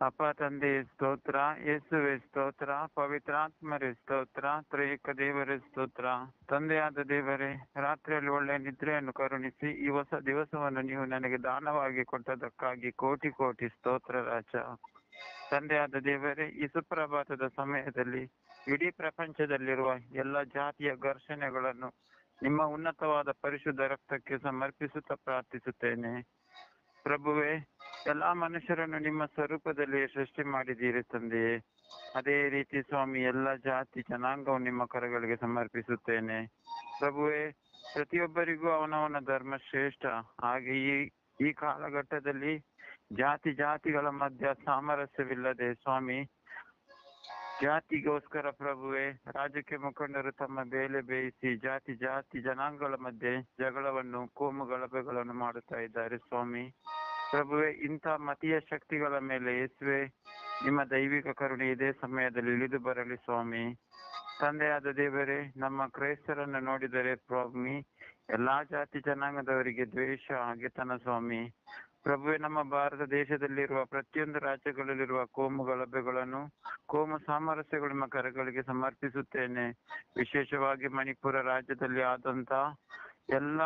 ಅಪ್ಪ ತಂದೆ ಸ್ತೋತ್ರ, ಯೇಸುವೆ ಸ್ತೋತ್ರ, ಪವಿತ್ರಾತ್ಮರೇ ಸ್ತೋತ್ರ, ತ್ರೈಕ ದೇವರೇ ಸ್ತೋತ್ರ. ತಂದೆಯಾದ ದೇವರೇ, ರಾತ್ರಿಯಲ್ಲಿ ಒಳ್ಳೆಯ ನಿದ್ರೆಯನ್ನು ಕರುಣಿಸಿ ಈ ಹೊಸ ದಿವಸವನ್ನು ನೀವು ನನಗೆ ದಾನವಾಗಿ ಕೊಟ್ಟದಕ್ಕಾಗಿ ಕೋಟಿ ಕೋಟಿ ಸ್ತೋತ್ರ ರಾಜ. ತಂದೆಯಾದ ದೇವರೇ, ಈ ಸುಪ್ರಭಾತದ ಸಮಯದಲ್ಲಿ ಇಡೀ ಪ್ರಪಂಚದಲ್ಲಿರುವ ಎಲ್ಲ ಜಾತಿಯ ಘರ್ಷಣೆಗಳನ್ನು ನಿಮ್ಮ ಉನ್ನತವಾದ ಪರಿಶುದ್ಧ ರಕ್ತಕ್ಕೆ ಸಮರ್ಪಿಸುತ್ತಾ ಪ್ರಾರ್ಥಿಸುತ್ತೇನೆ. ಪ್ರಭುವೇ, ಎಲ್ಲಾ ಮನುಷ್ಯರನ್ನು ನಿಮ್ಮ ಸ್ವರೂಪದಲ್ಲಿ ಸೃಷ್ಟಿ ಮಾಡಿದ್ದೀರಿ ತಂದೆಯೇ. ಅದೇ ರೀತಿ ಸ್ವಾಮಿ ಎಲ್ಲ ಜಾತಿ ಜನಾಂಗವನ್ನು ನಿಮ್ಮ ಕರಗಳಿಗೆ ಸಮರ್ಪಿಸುತ್ತೇನೆ. ಪ್ರಭುವೇ, ಪ್ರತಿಯೊಬ್ಬರಿಗೂ ಅವನವನ ಧರ್ಮ ಶ್ರೇಷ್ಠ. ಹಾಗೆ ಈ ಕಾಲಘಟ್ಟದಲ್ಲಿ ಜಾತಿಗಳ ಮಧ್ಯ ಸಾಮರಸ್ಯವಿಲ್ಲದೆ ಸ್ವಾಮಿ, ಜಾತಿಗೋಸ್ಕರ ಪ್ರಭುವೇ ರಾಜಕೀಯ ಮುಖಂಡರು ತಮ್ಮ ಬೇಲೆ ಬೇಯಿಸಿ ಜಾತಿ ಜನಾಂಗಗಳ ಮಧ್ಯೆ ಜಗಳವನ್ನು, ಕೋಮು ಗಲಭೆಗಳನ್ನು ಮಾಡುತ್ತಾ ಇದ್ದಾರೆ ಸ್ವಾಮಿ. ಪ್ರಭುವೇ, ಇಂಥ ಮತೀಯ ಶಕ್ತಿಗಳ ಮೇಲೆ ಯೇಸುವೆ ನಿಮ್ಮ ದೈವಿಕ ಕರುಣೆ ಇದೇ ಸಮಯದಲ್ಲಿ ಇಳಿದು ಬರಲಿ ಸ್ವಾಮಿ. ತಂದೆಯಾದ ದೇವರೇ, ನಮ್ಮ ಕ್ರೈಸ್ತರನ್ನು ನೋಡಿದರೆ ಸ್ವಾಮಿ ಎಲ್ಲಾ ಜಾತಿ ಜನಾಂಗದವರಿಗೆ ದ್ವೇಷ ಆಗಿತನ ಸ್ವಾಮಿ. ಪ್ರಭುವೇ, ನಮ್ಮ ಭಾರತ ದೇಶದಲ್ಲಿರುವ ಪ್ರತಿಯೊಂದು ರಾಜ್ಯಗಳಲ್ಲಿರುವ ಕೋಮು ಗಲಭೆಗಳನ್ನು, ಕೋಮು ಸಾಮರಸ್ಯಗಳು ನಿಮ್ಮ ಕರಗಳಿಗೆ ಸಮರ್ಪಿಸುತ್ತೇನೆ. ವಿಶೇಷವಾಗಿ ಮಣಿಪುರ ರಾಜ್ಯದಲ್ಲಿ ಆದಂತ ಎಲ್ಲ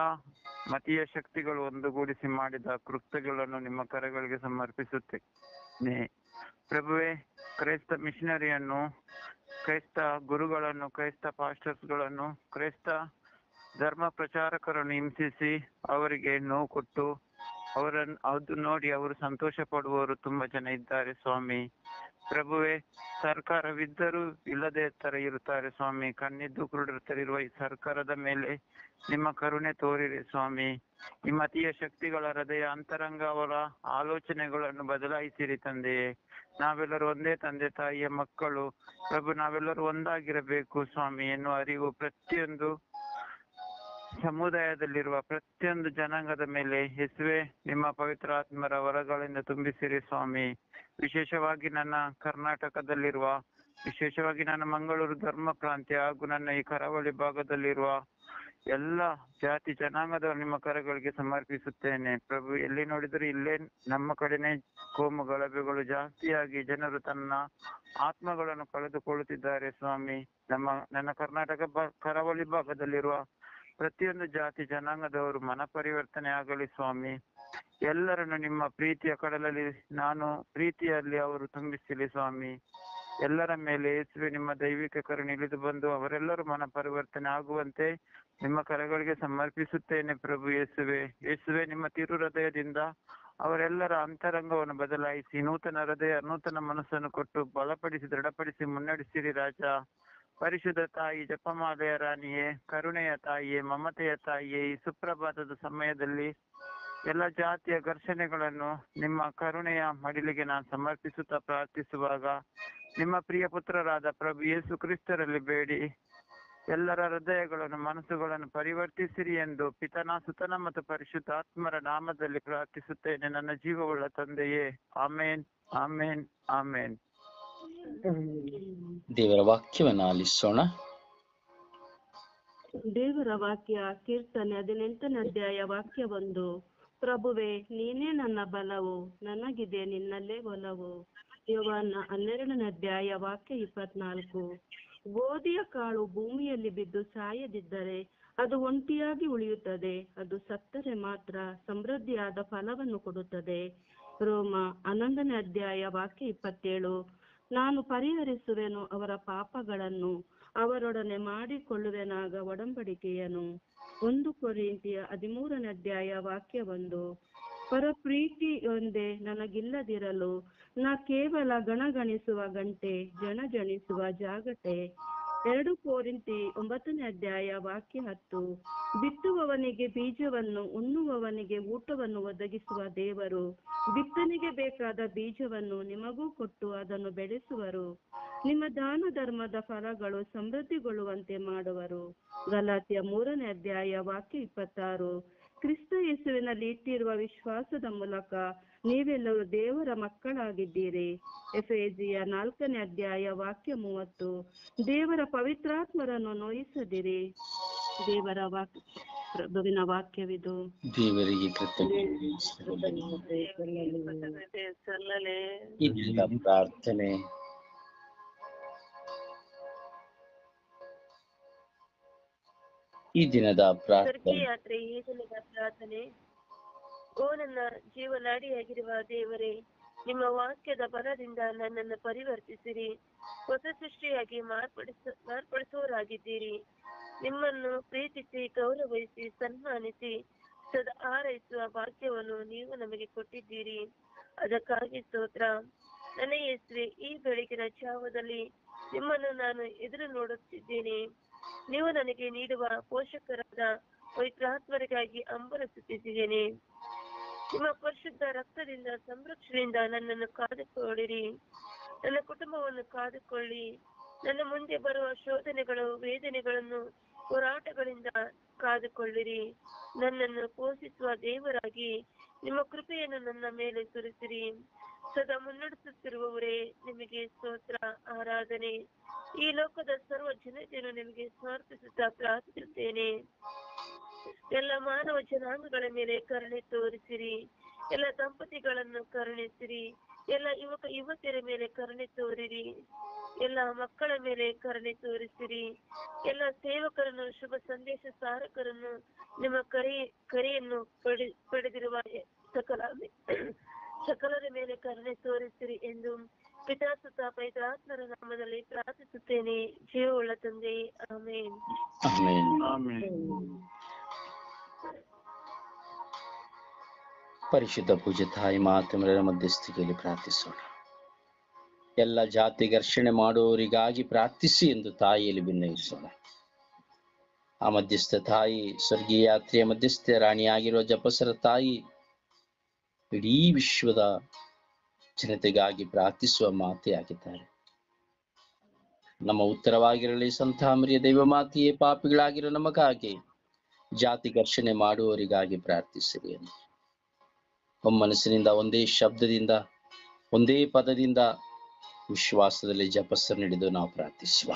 ಮತೀಯ ಶಕ್ತಿಗಳು ಒಂದುಗೂಡಿಸಿ ಮಾಡಿದ ಕೃತ್ಯಗಳನ್ನು ನಿಮ್ಮ ಕರಗಳಿಗೆ ಸಮರ್ಪಿಸುತ್ತೇನೆ. ಪ್ರಭುವೇ, ಕ್ರೈಸ್ತ ಮಿಷನರಿಯನ್ನು, ಕ್ರೈಸ್ತ ಗುರುಗಳನ್ನು, ಕ್ರೈಸ್ತ ಪಾಸ್ಟರ್ಸ್ಗಳನ್ನು, ಕ್ರೈಸ್ತ ಧರ್ಮ ಪ್ರಚಾರಕರನ್ನು ಹಿಂಸಿಸಿ ಅವರಿಗೆ ನೋವು ಕೊಟ್ಟು ಅದು ನೋಡಿ ಅವರು ಸಂತೋಷ ಪಡುವವರು ತುಂಬಾ ಜನ ಇದ್ದಾರೆ ಸ್ವಾಮಿ. ಪ್ರಭುವೇ, ಸರ್ಕಾರವಿದ್ದರೂ ಇಲ್ಲದೆ ತರ ಇರುತ್ತಾರೆ ಸ್ವಾಮಿ. ಕಣ್ಣಿದ್ದು ಕುರುಡರ ತರ ಇರುವ ಈ ಸರ್ಕಾರದ ಮೇಲೆ ನಿಮ್ಮ ಕರುಣೆ ತೋರಿರಿ ಸ್ವಾಮಿ. ಈ ಮತೀಯ ಶಕ್ತಿಗಳ ಹೃದಯ ಅಂತರಂಗ, ಅವರ ಆಲೋಚನೆಗಳನ್ನು ಬದಲಾಯಿಸಿರಿ ತಂದೆಯೇ. ನಾವೆಲ್ಲರೂ ಒಂದೇ ತಂದೆ ತಾಯಿಯ ಮಕ್ಕಳು ಪ್ರಭು, ನಾವೆಲ್ಲರೂ ಒಂದಾಗಿರಬೇಕು ಸ್ವಾಮಿ ಎನ್ನುವ ಅರಿವು ಪ್ರತಿಯೊಂದು ಸಮುದಾಯದಲ್ಲಿರುವ ಪ್ರತಿಯೊಂದು ಜನಾಂಗದ ಮೇಲೆ ಯೇಸುವೆ ನಿಮ್ಮ ಪವಿತ್ರ ಆತ್ಮರ ವರಗಳಿಂದ ತುಂಬಿಸಿರಿ ಸ್ವಾಮಿ. ವಿಶೇಷವಾಗಿ ನನ್ನ ಕರ್ನಾಟಕದಲ್ಲಿರುವ, ವಿಶೇಷವಾಗಿ ನನ್ನ ಮಂಗಳೂರು ಧರ್ಮ ಪ್ರಾಂತ್ಯ ಹಾಗೂ ನನ್ನ ಈ ಕರಾವಳಿ ಭಾಗದಲ್ಲಿರುವ ಎಲ್ಲ ಜಾತಿ ಜನಾಂಗದ ನಿಮ್ಮ ಕರಗಳಿಗೆ ಸಮರ್ಪಿಸುತ್ತೇನೆ. ಪ್ರಭು, ಎಲ್ಲಿ ನೋಡಿದ್ರು ಇಲ್ಲೇ ನಮ್ಮ ಕಡೆನೆ ಕೋಮು ಗಲಭೆಗಳು ಜಾಸ್ತಿಯಾಗಿ ಜನರು ತನ್ನ ಆತ್ಮಗಳನ್ನು ಕಳೆದುಕೊಳ್ಳುತ್ತಿದ್ದಾರೆ ಸ್ವಾಮಿ. ನನ್ನ ಕರ್ನಾಟಕ ಕರಾವಳಿ ಭಾಗದಲ್ಲಿರುವ ಪ್ರತಿಯೊಂದು ಜಾತಿ ಜನಾಂಗದವರು ಮನ ಪರಿವರ್ತನೆ ಆಗಲಿ ಸ್ವಾಮಿ. ಎಲ್ಲರನ್ನು ನಿಮ್ಮ ಪ್ರೀತಿಯ ಕಡಲಲ್ಲಿ ಪ್ರೀತಿಯಲ್ಲಿ ಅವರು ತುಂಬಿಸಲಿ ಸ್ವಾಮಿ. ಎಲ್ಲರ ಮೇಲೆ ಯೇಸುವೆ ನಿಮ್ಮ ದೈವಿಕ ಕರುಣೆ ಇಳಿದು ಬಂದು ಅವರೆಲ್ಲರೂ ಮನ ಪರಿವರ್ತನೆ ಆಗುವಂತೆ ನಿಮ್ಮ ಕರಗಳಿಗೆ ಸಮರ್ಪಿಸುತ್ತೇನೆ. ಪ್ರಭು ಯೇಸುವೆ ನಿಮ್ಮ ತಿರು ಹೃದಯದಿಂದ ಅವರೆಲ್ಲರ ಅಂತರಂಗವನ್ನು ಬದಲಾಯಿಸಿ ನೂತನ ಹೃದಯ, ನೂತನ ಮನಸ್ಸನ್ನು ಕೊಟ್ಟು ಬಲಪಡಿಸಿ, ದೃಢಪಡಿಸಿ ಮುನ್ನಡೆಸಿರಿ ರಾಜ. ಪರಿಶುದ್ಧ ತಾಯಿ, ಜಪಮಾಲೆಯ ರಾಣಿಯೇ, ಕರುಣೆಯ ತಾಯಿಯೇ, ಮಮತೆಯ ತಾಯಿಯೇ, ಈ ಸುಪ್ರಭಾತದ ಸಮಯದಲ್ಲಿ ಎಲ್ಲ ಜಾತಿಯ ಘರ್ಷಣೆಗಳನ್ನು ನಿಮ್ಮ ಕರುಣೆಯ ಮಡಿಲಿಗೆ ನಾನು ಸಮರ್ಪಿಸುತ್ತಾ ಪ್ರಾರ್ಥಿಸುವಾಗ ನಿಮ್ಮ ಪ್ರಿಯ ಪುತ್ರರಾದ ಪ್ರಭು ಯೇಸು ಕ್ರಿಸ್ತರಲ್ಲಿ ಬೇಡಿ ಎಲ್ಲರ ಹೃದಯಗಳನ್ನು, ಮನಸ್ಸುಗಳನ್ನು ಪರಿವರ್ತಿಸಿರಿ ಎಂದು ಪಿತನ, ಸುತನ ಮತ್ತು ಪರಿಶುದ್ಧಾತ್ಮರ ನಾಮದಲ್ಲಿ ಪ್ರಾರ್ಥಿಸುತ್ತೇನೆ ನನ್ನ ಜೀವವುಳ್ಳ ತಂದೆಯೇ. ಆಮೇನ್, ಆಮೇನ್, ಆಮೇನ್. ದೇವರ ವಾಕ್ಯವನ್ನ ಆಲಿಸೋಣ. ದೇವರ ವಾಕ್ಯ ಕೀರ್ತನೆ 18ನೇ ಅಧ್ಯಾಯ ವಾಕ್ಯ 1. ಪ್ರಭುವೇ, ನೀನೇ ನನ್ನ ಬಲವು, ನನಗಿದೆ ನಿನ್ನಲ್ಲೇ ಒಲವು. ಯೋಹಾನ 12ನೇ ಅಧ್ಯಾಯ ವಾಕ್ಯ 24. ಗೋಧಿಯ ಕಾಳು ಭೂಮಿಯಲ್ಲಿ ಬಿದ್ದು ಸಾಯದಿದ್ದರೆ ಅದು ಒಂಟಿಯಾಗಿ ಉಳಿಯುತ್ತದೆ, ಅದು ಸತ್ತರೆ ಮಾತ್ರ ಸಮೃದ್ಧಿಯಾದ ಫಲವನ್ನು ಕೊಡುತ್ತದೆ. ರೋಮ 11ನೇ ಅಧ್ಯಾಯ ವಾಕ್ಯ 27. ನಾನು ಪರಿಹರಿಸುವೆನು ಅವರ ಪಾಪಗಳನ್ನು, ಅವರೊಡನೆ ಮಾಡಿಕೊಳ್ಳುವೆನಾಗ ಒಡಂಬಡಿಕೆಯನು. 1 ಕೊರಿಂಥಿಯ 13ನೇ ಅಧ್ಯಾಯ ವಾಕ್ಯ 1. ಪರಪ್ರೀತಿಯೊಂದೇ ನನಗಿಲ್ಲದಿರಲು ನಾ ಕೇವಲ ಗಣಗಣಿಸುವ ಗಂಟೆ, ಜಣಿಸುವ ಜಾಗಟೆ. 2 ಕೊರಿಂಥಿ 9ನೇ ಅಧ್ಯಾಯ ವಾಕ್ಯ 10. ಬಿತ್ತುವವನಿಗೆ ಬೀಜವನ್ನು, ಉಣ್ಣುವವನಿಗೆ ಊಟವನ್ನು ಒದಗಿಸುವ ದೇವರು ಬಿತ್ತನೆಗೆ ಬೇಕಾದ ಬೀಜವನ್ನು ನಿಮಗೂ ಕೊಟ್ಟು ಅದನ್ನು ಬೆಳೆಸುವರು. ನಿಮ್ಮ ದಾನ ಧರ್ಮದ ಫಲಗಳು ಸಮೃದ್ಧಿಗೊಳ್ಳುವಂತೆ ಮಾಡುವರು. ಗಲಾತ್ಯ 3ನೇ ಅಧ್ಯಾಯ ವಾಕ್ಯ 26. ಕ್ರಿಸ್ತ ಯೇಸುವಿನಲ್ಲಿ ಇಟ್ಟಿರುವ ವಿಶ್ವಾಸದ ಮೂಲಕ ನೀವೆಲ್ಲರೂ ದೇವರ ಮಕ್ಕಳಾಗಿದ್ದೀರಿ. ಎಫೆಸಿಯ 4ನೇ ಅಧ್ಯಾಯ ವಾಕ್ಯ 30. ದೇವರ ಪವಿತ್ರಾತ್ಮರನ್ನು ನೋಯಿಸದಿರಿ. ದೇವರ ಪ್ರಭುವಿನ ವಾಕ್ಯವಿದು. ದೇವರಿಗೆ ಪ್ರಾರ್ಥನೆ. ಈ ದಿನದ ಯಾತ್ರೆ, ಈ ದಿನದ ಪ್ರಾರ್ಥನೆ. ಓ ನನ್ನ ಜೀವನಾಡಿಯಾಗಿರುವ ದೇವರೇ, ನಿಮ್ಮ ವಾಕ್ಯದ ಬಲದಿಂದ ನನ್ನನ್ನು ಪರಿವರ್ತಿಸಿರಿ. ಹೊಸ ಸೃಷ್ಟಿಯಾಗಿ ಮಾರ್ಪಡಿಸುವವರಾಗಿದ್ದೀರಿ. ನಿಮ್ಮನ್ನು ಪ್ರೀತಿಸಿ, ಗೌರವಿಸಿ, ಸನ್ಮಾನಿಸಿ, ಸದಾ ಹಾರೈಸುವ ಭಾಗ್ಯವನ್ನು ನೀವು ನಮಗೆ ಕೊಟ್ಟಿದ್ದೀರಿ. ಅದಕ್ಕಾಗಿ ಸ್ತೋತ್ರ. ನನ್ನ ಯೇಸುವೆ, ಈ ಬೆಳಗಿನ ಜಾವದಲ್ಲಿ ನಿಮ್ಮನ್ನು ನಾನು ಎದುರು ನೋಡುತ್ತಿದ್ದೇನೆ. ನೀವು ನನಗೆ ನೀಡುವ ಪೋಷಕರಾದ ಪವಿತ್ರಾತ್ಮರಿಗಾಗಿ ಹಂಬಲಿಸುತ್ತಿದ್ದೇನೆ. ನಿಮ್ಮ ಪರಿಶುದ್ಧ ರಕ್ತದಿಂದ ಸಂರಕ್ಷಣೆಯಿಂದ ನನ್ನನ್ನು ಕಾದುಕೊಳ್ಳಿರಿ. ನನ್ನ ಕುಟುಂಬವನ್ನು ಕಾದುಕೊಳ್ಳಿ. ನನ್ನ ಮುಂದೆ ಬರುವ ಶೋಧನೆಗಳು, ವೇದನೆಗಳನ್ನು, ಹೋರಾಟಗಳಿಂದ ಕಾದುಕೊಳ್ಳಿರಿ. ನನ್ನನ್ನು ಪೋಷಿಸುವ ದೇವರಾಗಿ ನಿಮ್ಮ ಕೃಪೆಯನ್ನು ನನ್ನ ಮೇಲೆ ಸುರಿಸಿರಿ. ಸದಾ ಮುನ್ನಡೆಸುತ್ತಿರುವವರೇ, ನಿಮಗೆ ಸ್ತೋತ್ರ, ಆರಾಧನೆ. ಈ ಲೋಕದ ಸರ್ವ ಜನತೆಯನ್ನು ನಿಮಗೆ ಸಮರ್ಪಿಸುತ್ತಾ ಪ್ರಾರ್ಥಿಸುತ್ತೇನೆ. ಎಲ್ಲ ಮಾನವ ಜನಾಂಗಗಳ ಮೇಲೆ ಕರುಣೆ ತೋರಿಸಿರಿ. ಎಲ್ಲ ದಂಪತಿಗಳನ್ನು ಕರುಣಿಸಿರಿ. ಎಲ್ಲ ಯುವಕ ಯುವತಿಯರ ಮೇಲೆ ಕರುಣೆ ತೋರಿರಿ. ಎಲ್ಲ ಮಕ್ಕಳ ಮೇಲೆ ಕರುಣೆ ತೋರಿಸಿರಿ. ಎಲ್ಲ ಸೇವಕರನ್ನು, ಶುಭ ಸಂದೇಶ ಸಾರಕರನ್ನು, ನಿಮ್ಮ ಕರೆಯನ್ನು ಪಡೆದಿರುವ ಸಕಲರ ಮೇಲೆ ಕರುಣೆ ತೋರಿಸಿರಿ ಎಂದು ಪಿತಾಸುತ ಪವಿತ್ರಾತ್ಮರ ನಾಮದಲ್ಲಿ ಪ್ರಾರ್ಥಿಸುತ್ತೇನೆ. ಜೀವವುಳ್ಳ ತಂದೆ, ಆಮೇನ್. ಪರಿಶುದ್ಧ ಪೂಜ್ಯ ತಾಯಿ ಮಾತೆಮರ ಮಧ್ಯಸ್ಥಿಕೆಯಲ್ಲಿ ಪ್ರಾರ್ಥಿಸೋಣ. ಎಲ್ಲ ಜಾತಿ ಘರ್ಷಣೆ ಮಾಡುವವರಿಗಾಗಿ ಪ್ರಾರ್ಥಿಸಿ ಎಂದು ತಾಯಿಯಲ್ಲಿ ಭಿನ್ನಯಿಸೋಣ. ಆ ಮಧ್ಯಸ್ಥ ತಾಯಿ, ಸ್ವರ್ಗೀಯ ಯಾತ್ರೆಯ ಮಧ್ಯಸ್ಥ ರಾಣಿಯಾಗಿರುವ ಜಪಸರ ತಾಯಿ, ಇಡೀ ವಿಶ್ವದ ಜನತೆಗಾಗಿ ಪ್ರಾರ್ಥಿಸುವ ಮಾತೆಯಾಗಿದ್ದಾರೆ. ನಮ್ಮ ಉತ್ತರವಾಗಿರಲಿ ಸಂತಾಮರಿಯ ದೈವ ಮಾತೆಯೇ, ಪಾಪಿಗಳಾಗಿರೋ ನಮಗಾಗಿ ಜಾತಿ ಘರ್ಷಣೆ ಮಾಡುವವರಿಗಾಗಿ ಪ್ರಾರ್ಥಿಸಿರಿ ಎಂದು ಒಮ್ಮನಸ್ಸಿನಿಂದ, ಒಂದೇ ಶಬ್ದದಿಂದ, ಒಂದೇ ಪದದಿಂದ ವಿಶ್ವಾಸದಲ್ಲಿ ಜಪಸ್ಸನ್ನು ಹಿಡಿದು ನಾವು ಪ್ರಾರ್ಥಿಸುವ.